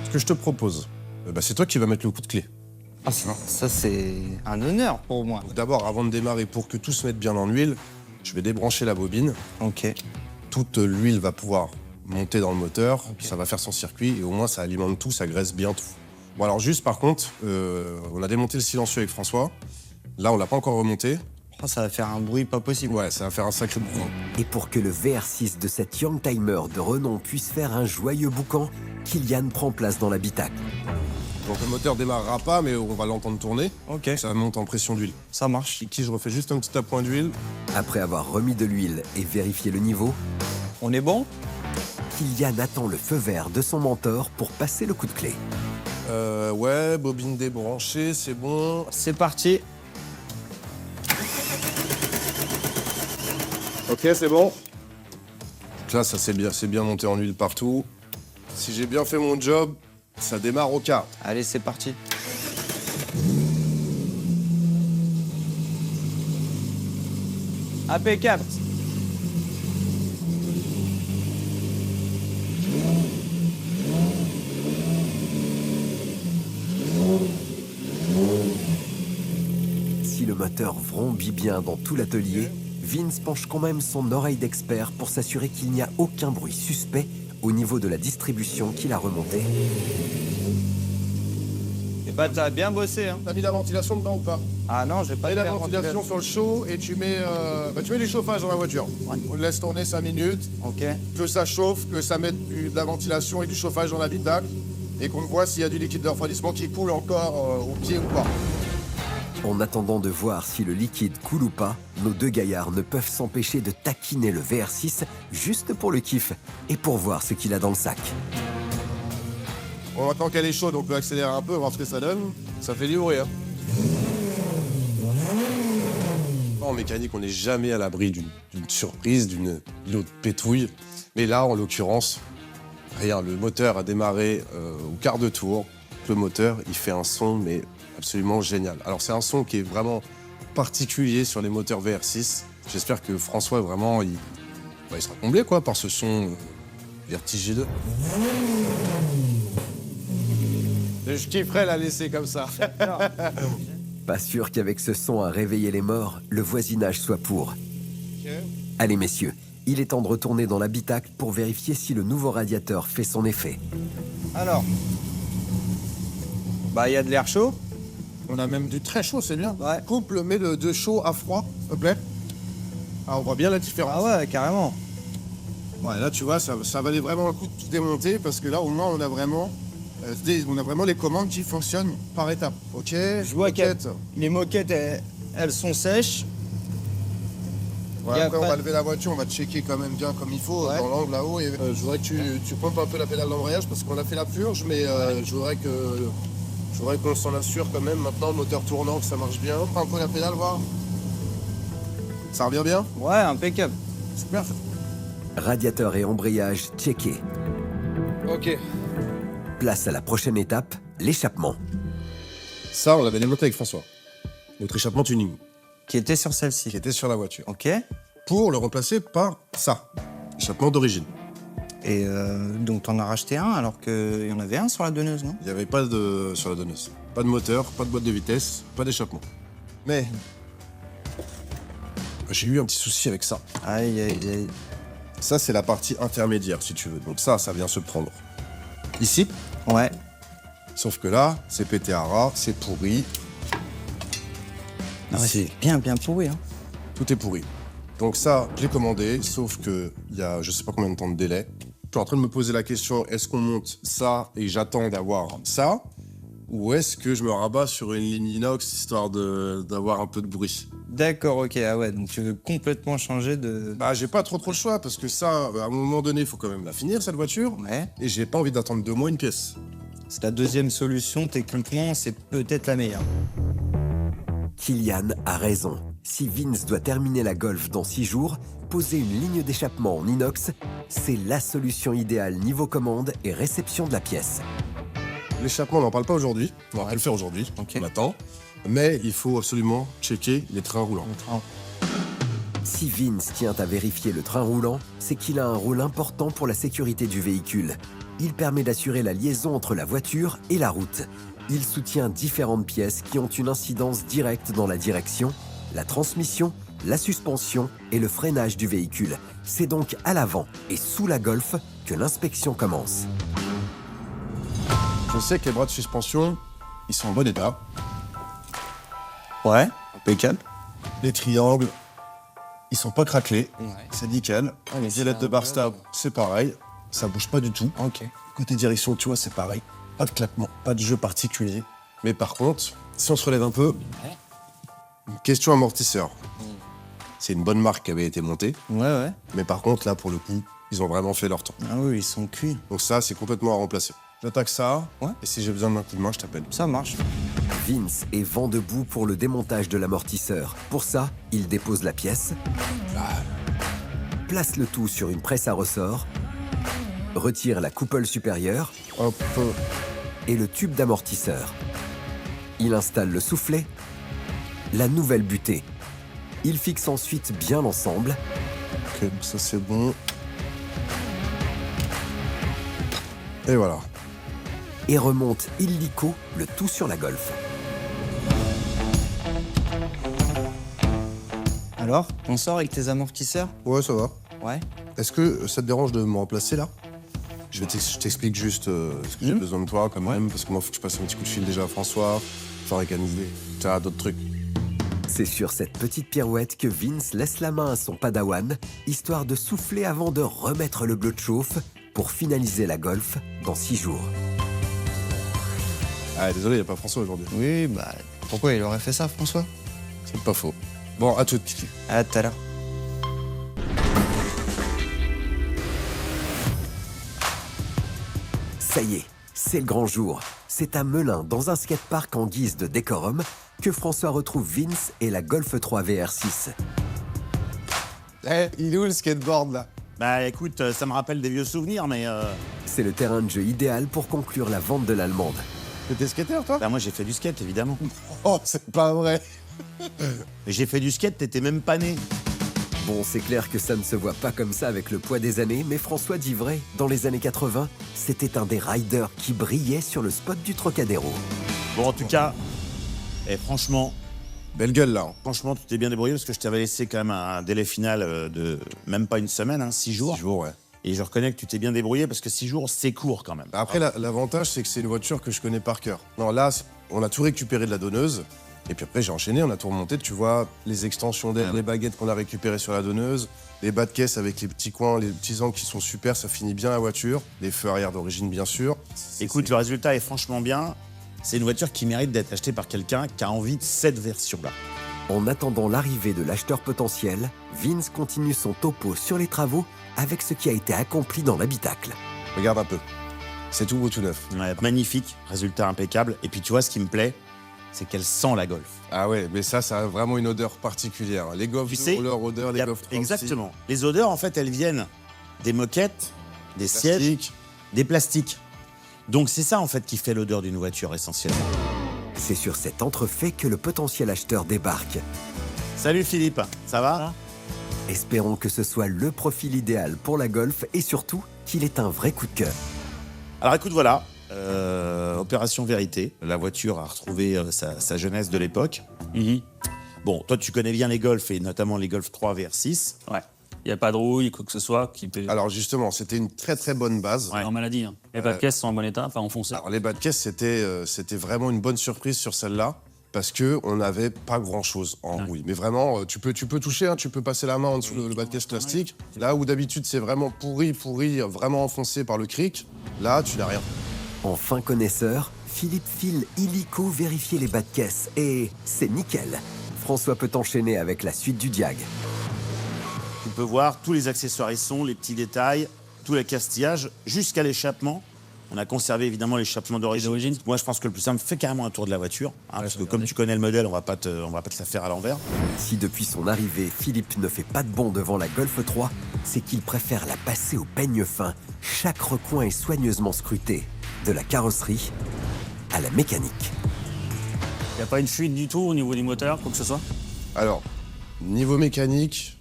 Ce que je te propose, bah, c'est toi qui vas mettre le coup de clé. Ah, ça, c'est un honneur pour moi. Donc d'abord, avant de démarrer, pour que tout se mette bien dans l'huile, je vais débrancher la bobine. Ok. Toute l'huile va pouvoir monter dans le moteur, ça va faire son circuit et au moins ça alimente tout, ça graisse bien tout. Bon alors juste par contre, on a démonté le silencieux avec François. Là on l'a pas encore remonté. Oh, ça va faire un bruit pas possible. Ouais, ça va faire un sacré boucan. Et pour que le VR6 de cet Youngtimer de renom puisse faire un joyeux boucan, Kylian prend place dans l'habitacle. Donc le moteur démarrera pas, mais on va l'entendre tourner. Ok. Ça monte en pression d'huile. Ça marche. Ici je refais juste un petit appoint d'huile. Après avoir remis de l'huile et vérifié le niveau, On est bon? Kylian attend le feu vert de son mentor pour passer le coup de clé. Ouais, bobine débranchée, c'est bon. C'est parti. Ok, c'est bon. Donc là, ça c'est bien monté en huile partout. Si j'ai bien fait mon job, ça démarre au quart. Allez, c'est parti. Impeccable. Si le moteur vrombit bien dans tout l'atelier, Vince penche quand même son oreille d'expert pour s'assurer qu'il n'y a aucun bruit suspect au niveau de la distribution qu'il a remontée. Et bah, t'as bien bossé, hein. T'as mis la ventilation dedans ou pas? Ah non, j'ai pas Mets fait la ventilation sur le chaud et tu mets du chauffage dans la voiture. On le laisse tourner 5 minutes, Ok. que ça chauffe, que ça mette de la ventilation et du chauffage dans l'habitacle et qu'on voit s'il y a du liquide de refroidissement qui coule encore au pied ou pas. En attendant de voir si le liquide coule ou pas, nos deux gaillards ne peuvent s'empêcher de taquiner le VR6 juste pour le kiff et pour voir ce qu'il a dans le sac. On entend qu'elle est chaude, on peut accélérer un peu, voir ce que ça donne. Ça fait livrer. Hein. En mécanique, on n'est jamais à l'abri d'une surprise, d'une autre pétouille. Mais là, en l'occurrence, rien. Le moteur a démarré au quart de tour. Le moteur, il fait un son, mais absolument génial. Alors, c'est un son qui est vraiment particulier sur les moteurs VR6. J'espère que François, vraiment, il sera comblé quoi, par ce son vertigineux. Je kifferais la laisser comme ça. Pas sûr qu'avec ce son à réveiller les morts, le voisinage soit pour. Allez messieurs, Il est temps de retourner dans l'habitacle pour vérifier si le nouveau radiateur fait son effet. Alors, bah il y a de l'air chaud. On a même du très chaud, c'est bien. Ouais. Couple, mets de chaud à froid, s'il te plaît. Ah, on voit bien la différence. Ah ouais, carrément. Ouais, là, tu vois, ça valait vraiment le coup de tout démonter parce que là, au moins, on a vraiment les commandes qui fonctionnent par étapes. Ok. Je vois que moquette. les moquettes, elles sont sèches. Ouais, Y a après, on pas- va lever la voiture, on va checker quand même bien comme il faut, Ouais. dans l'angle là-haut. Et je voudrais que tu pompes un peu la pédale d'embrayage parce qu'on a fait la purge, mais je voudrais qu'on s'en assure quand même. Maintenant, le moteur tournant, que ça marche bien. Prends un peu la pédale, voir. Ça revient bien? Ouais, impeccable. Super. Radiateur et embrayage checkés. Ok. Place à la prochaine étape, l'échappement. Ça, on l'avait démonté avec François. Notre échappement tuning, Qui était sur celle-ci. qui était sur la voiture. Ok. Pour le remplacer par ça. Échappement d'origine. Et donc t'en as racheté un alors qu'il y en avait un sur la donneuse, non? Il n'y avait pas de sur la donneuse. Pas de moteur, pas de boîte de vitesse, pas d'échappement. Mais j'ai eu un petit souci avec ça. Aïe, aïe, aïe. Ça, c'est la partie intermédiaire, si tu veux. Donc ça vient se prendre ici. Ouais. Sauf que là, c'est pété à ras, c'est pourri. Ah ouais, Ici, c'est bien, bien pourri, hein. tout est pourri. Donc ça, je l'ai commandé, sauf que il y a je sais pas combien de temps de délai. Je suis en train de me poser la question, est-ce qu'on monte ça et j'attends d'avoir ça? Ou est-ce que je me rabats sur une ligne inox histoire d'avoir un peu de bruit? D'accord, ok, ah ouais, donc tu veux complètement changer de... Bah, j'ai pas trop le choix parce que ça, à un moment donné, il faut quand même la finir cette voiture. Ouais. Et j'ai pas envie d'attendre 2 mois une pièce. C'est la deuxième solution, techniquement, c'est peut-être la meilleure. Kylian a raison. Si Vince doit terminer la Golf dans 6 jours, poser une ligne d'échappement en inox, c'est la solution idéale niveau commande et réception de la pièce. L'échappement, on n'en parle pas aujourd'hui. On va rien le faire aujourd'hui. Ok. On attend. Mais il faut absolument checker les trains roulants. Si Vince tient à vérifier le train roulant, c'est qu'il a un rôle important pour la sécurité du véhicule. Il permet d'assurer la liaison entre la voiture et la route. Il soutient différentes pièces qui ont une incidence directe dans la direction, la transmission, la suspension et le freinage du véhicule. C'est donc à l'avant et sous la Golf que l'inspection commence. Je sais que les bras de suspension, ils sont en bon état. Ouais, impeccable. Les triangles, ils sont pas craquelés. Ouais. C'est nickel. mais Les c'est ailettes de un bar peu- stable, c'est pareil. Ça bouge pas du tout. Ok. Côté direction, tu vois, c'est pareil. Pas de claquement, pas de jeu particulier. Mais par contre, si on se relève un peu, une question amortisseur. C'est une bonne marque qui avait été montée. Ouais, ouais. Mais par contre, là, pour le coup, ils ont vraiment fait leur temps. Ah oui, ils sont cuits. Donc ça, c'est complètement à remplacer. J'attaque ça. Ouais. Et si j'ai besoin d'un coup de main, je t'appelle. Ça marche. Vince est vent debout pour le démontage de l'amortisseur. Pour ça, il dépose la pièce, place le tout sur une presse à ressort, retire la coupole supérieure Hop. et le tube d'amortisseur. Il installe le soufflet, la nouvelle butée. Il fixe ensuite bien l'ensemble, Ok, donc ça c'est bon. Et voilà. et remonte illico le tout sur la Golf. Alors, on sort avec tes amortisseurs? Ouais, ça va. Ouais. Est-ce que ça te dérange de me remplacer là? Je t'explique juste ce que j'ai besoin de toi quand même, parce que moi, faut que je passe un petit coup de fil déjà à François, faut organiser, tu as d'autres trucs. C'est sur cette petite pirouette que Vince laisse la main à son padawan, histoire de souffler avant de remettre le bleu de chauffe pour finaliser la Golf dans 6 jours. Ah, désolé, il n'y a pas François aujourd'hui. Oui, bah, pourquoi il aurait fait ça, François? C'est pas faux. Bon, à tout de suite. À tout à l'heure. Ça y est, c'est le grand jour. C'est à Melun, dans un skatepark en guise de décorum, que François retrouve Vince et la Golf 3 VR6. Eh, il est où le skateboard là? Bah écoute, ça me rappelle des vieux souvenirs, mais C'est le terrain de jeu idéal pour conclure la vente de l'allemande. T'es skateur toi? bah, moi j'ai fait du skate évidemment. Oh, c'est pas vrai. Mais j'ai fait du skate, t'étais même pas né. Bon, c'est clair que ça ne se voit pas comme ça avec le poids des années, mais François dit vrai, dans les années 80, c'était un des riders qui brillait sur le spot du Trocadéro. Bon en tout cas, et franchement, Belle gueule, là. Franchement, tu t'es bien débrouillé parce que je t'avais laissé quand même un délai final de même pas une semaine, 6 jours. 6 jours, ouais. Et je reconnais que tu t'es bien débrouillé parce que 6 jours, c'est court quand même. Après, l'avantage, c'est que c'est une voiture que je connais par cœur. Non, là, on a tout récupéré de la donneuse. Et puis après, j'ai enchaîné, on a tout remonté. Tu vois, les extensions d'aile, les baguettes qu'on a récupérées sur la donneuse, les bas de caisse avec les petits coins, les petits angles qui sont super, ça finit bien la voiture. Les feux arrière d'origine, bien sûr. Écoute, le résultat est franchement bien. C'est une voiture qui mérite d'être achetée par quelqu'un qui a envie de cette version-là. En attendant l'arrivée de l'acheteur potentiel, Vince continue son topo sur les travaux avec ce qui a été accompli dans l'habitacle. Regarde un peu. C'est tout beau, tout neuf. Ouais, magnifique, résultat impeccable. Et puis tu vois, ce qui me plaît, c'est qu'elle sent la Golf. Ah ouais, mais ça a vraiment une odeur particulière. Les Golf Tu 2 sais, ont leur odeur, les Golf 36. Exactement. Les odeurs, en fait, elles viennent des moquettes, des sièges, Plastique. des plastiques. Donc c'est ça, en fait, qui fait l'odeur d'une voiture, essentiellement. C'est sur cet entrefait que le potentiel acheteur débarque. Salut Philippe, ça va? Espérons que ce soit le profil idéal pour la Golf et surtout qu'il est un vrai coup de cœur. Alors écoute, voilà, opération vérité. La voiture a retrouvé sa jeunesse de l'époque. Bon, toi, tu connais bien les Golf et notamment les Golf 3 VR6. Ouais. Il n'y a pas de rouille, quoi que ce soit qui peut. Alors justement, c'était une très très bonne base. Ouais. En maladie. Hein. Les pas de caisse sont en bon état, enfin enfoncés. Alors les bas de caisse, c'était vraiment une bonne surprise sur celle-là. Parce qu'on n'avait pas grand-chose en rouille. Mais vraiment, tu peux toucher, hein, tu peux passer la main en dessous le bas de caisse plastique. Là où d'habitude c'est vraiment pourri, vraiment enfoncé par le cric, là tu n'as rien. En fin connaisseur, Philippe file illico vérifier les bas de caisse et c'est nickel. François peut enchaîner avec la suite du diag. Tu peux voir tous les accessoires, ils sont, les petits détails, tout le castillage, jusqu'à l'échappement. On a conservé évidemment l'échappement d'origine. Moi, je pense que le plus simple, fais carrément un tour de la voiture. Parce que comme tu connais le modèle, on va pas te la faire à l'envers. Si depuis son arrivée, Philippe ne fait pas de bond devant la Golf 3, c'est qu'il préfère la passer au peigne fin. Chaque recoin est soigneusement scruté, de la carrosserie à la mécanique. Il n'y a pas une fuite du tout au niveau du moteur, quoi que ce soit? Alors, niveau mécanique,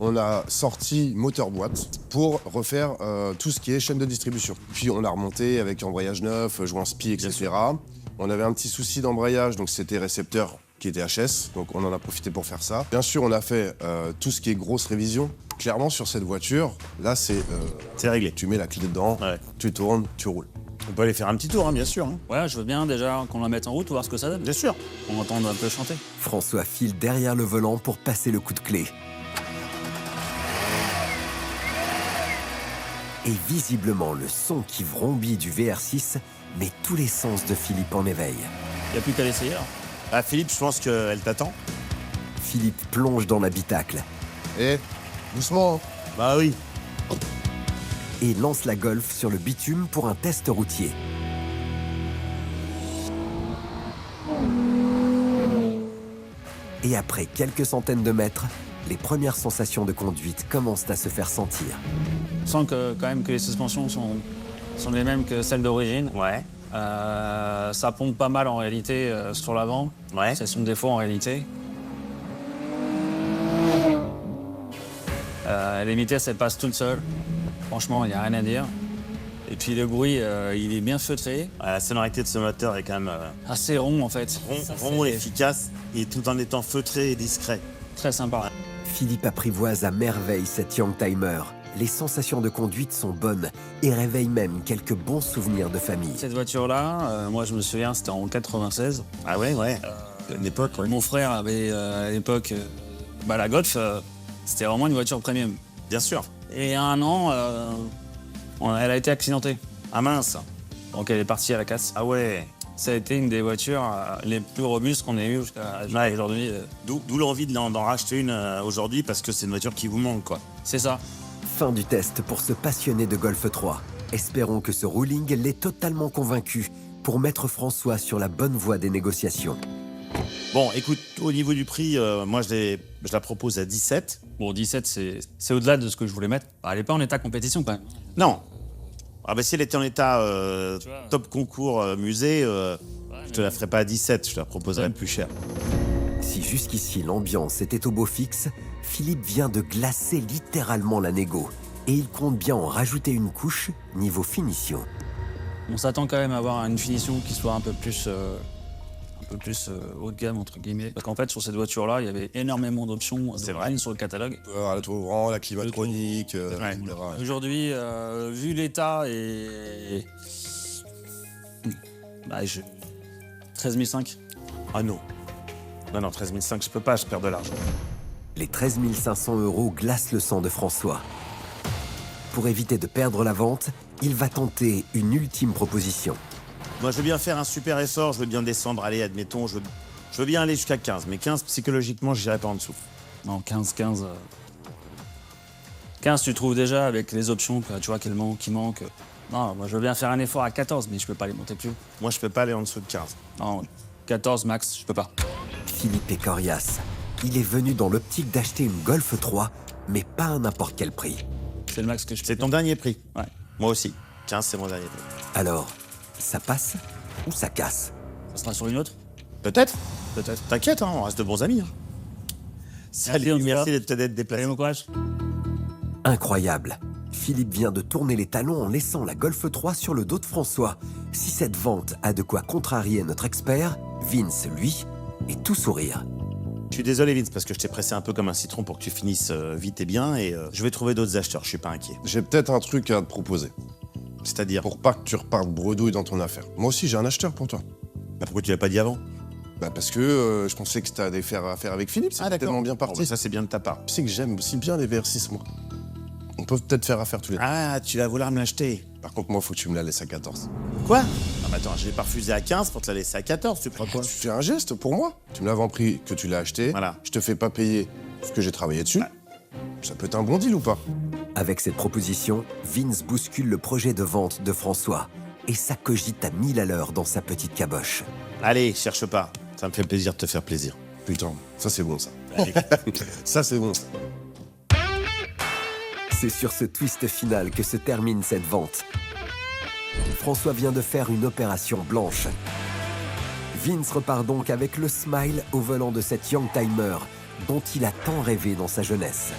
on a sorti moteur-boîte pour refaire tout ce qui est chaîne de distribution. Puis on a remonté avec embrayage neuf, joint spi, etc. On avait un petit souci d'embrayage, donc c'était récepteur qui était HS, donc on en a profité pour faire ça. Bien sûr, on a fait tout ce qui est grosse révision. Clairement, sur cette voiture, là, c'est réglé. Tu mets la clé dedans, tu tournes, tu roules. On peut aller faire un petit tour, bien sûr. Ouais, je veux bien déjà qu'on la mette en route, voir ce que ça donne. Bien sûr. On entend un peu chanter. François file derrière le volant pour passer le coup de clé. Et visiblement, le son qui vrombit du VR6 met tous les sens de Philippe en éveil. Il n'y a plus qu'à l'essayer, alors. Ah, Philippe, je pense qu'elle t'attend. Philippe plonge dans l'habitacle. Et doucement. Bah oui. Et lance la Golf sur le bitume pour un test routier. Et après quelques centaines de mètres, les premières sensations de conduite commencent à se faire sentir. On sent que, quand même que les suspensions sont les mêmes que celles d'origine. Ouais. Ça pompe pas mal en réalité sur l'avant. Ouais. C'est son défaut en réalité. Les vitesses, elles passent toutes seules. Franchement, il n'y a rien à dire. Et puis le bruit, il est bien feutré. La sonorité de ce moteur est quand même assez rond en fait. Rond et efficace, et tout en étant feutré et discret. Très sympa. Philippe apprivoise à merveille cette Youngtimer. Les sensations de conduite sont bonnes et réveillent même quelques bons souvenirs de famille. Cette voiture-là, moi je me souviens, c'était en 96. Ah ouais, ouais. Une époque, ouais. Mon frère avait à l'époque la Golf. C'était vraiment une voiture premium. Bien sûr. Et à un an, elle a été accidentée. Ah mince. Donc elle est partie à la casse. Ah ouais. Ça a été une des voitures les plus robustes qu'on ait eues jusqu'à aujourd'hui. D'où l'envie d'en racheter une aujourd'hui, parce que c'est une voiture qui vous manque, quoi. C'est ça. Fin du test pour ce passionné de Golf 3. Espérons que ce ruling l'ait totalement convaincu pour mettre François sur la bonne voie des négociations. Bon, écoute, au niveau du prix, moi je la propose à 17. Bon, 17, c'est au-delà de ce que je voulais mettre. Elle n'est pas en état compétition quand même. Non. Ah bah si elle était en état top concours musée, je te la ferais pas à 17, je te la proposerais plus cher. Si jusqu'ici l'ambiance était au beau fixe, Philippe vient de glacer littéralement la négo. Et il compte bien en rajouter une couche niveau finition. On s'attend quand même à avoir une finition qui soit un peu plus un peu plus haut de gamme, entre guillemets. Parce qu'en fait, sur cette voiture-là, il y avait énormément d'options. C'est vrai. Sur le catalogue. La tour ouvrant, la climatronique, Ouais. etc. Aujourd'hui, vu l'état et... Bah, 13 500. Ah non. Non, 13 500, je peux pas, je perds de l'argent. Les 13 500 € glacent le sang de François. Pour éviter de perdre la vente, il va tenter une ultime proposition. Moi, je veux bien faire un super essor, je veux bien descendre, allez, admettons, je veux bien aller jusqu'à 15. Mais 15, psychologiquement, j'irai pas en dessous. Non, 15. 15, tu trouves déjà avec les options, que, tu vois, qui manquent. Non, moi, je veux bien faire un effort à 14, mais je peux pas les monter plus haut. Moi, je peux pas aller en dessous de 15. Non, 14 max, je peux pas. Philippe est coriace. Il est venu dans l'optique d'acheter une Golf 3, mais pas à n'importe quel prix. C'est le max que je peux. C'est ton dernier prix. Ouais. Moi aussi. 15, c'est mon dernier prix. Alors, ça passe ou ça casse? Ça sera sur une autre? Peut-être. Peut-être. T'inquiète, hein, on reste de bons amis. Hein. Salut, on y va. merci d'être Allez, déplacé. mon courage. Incroyable. Philippe vient de tourner les talons en laissant la Golf 3 sur le dos de François. Si cette vente a de quoi contrarier notre expert, Vince, lui, est tout sourire. Je suis désolé, Vince, parce que je t'ai pressé un peu comme un citron pour que tu finisses vite et bien, et je vais trouver d'autres acheteurs, je suis pas inquiet. J'ai peut-être un truc à te proposer, C'est-à-dire, pour pas que tu repartes bredouille dans ton affaire. Moi aussi, j'ai un acheteur pour toi. bah, pourquoi tu l'as pas dit avant? Bah parce que je pensais que c'était des faire affaire avec Philippe, c'est tellement bien Bon, parti. bah, ça, c'est bien de ta part. Tu sais que j'aime aussi bien les VR6, moi. On peut peut-être faire affaire tous les deux. Ah, tu vas vouloir me l'acheter. Par contre, moi, faut que tu me la laisses à 14. Quoi? Non, mais attends, je l'ai pas refusé à 15 pour te la laisser à 14, tu crois quoi? Tu fais un geste pour moi. Tu me l'as en prix que tu l'as acheté. Voilà. Je te fais pas payer ce que j'ai travaillé dessus. Ça peut être un bon deal ou pas? Avec cette proposition, Vince bouscule le projet de vente de François. Et ça cogite à 1000 à l'heure dans sa petite caboche. Allez, cherche pas. Ça me fait plaisir de te faire plaisir. Putain, ça c'est bon ça. Ça c'est bon. C'est sur ce twist final que se termine cette vente. François vient de faire une opération blanche. Vince repart donc avec le smile au volant de cette Youngtimer dont il a tant rêvé dans sa jeunesse.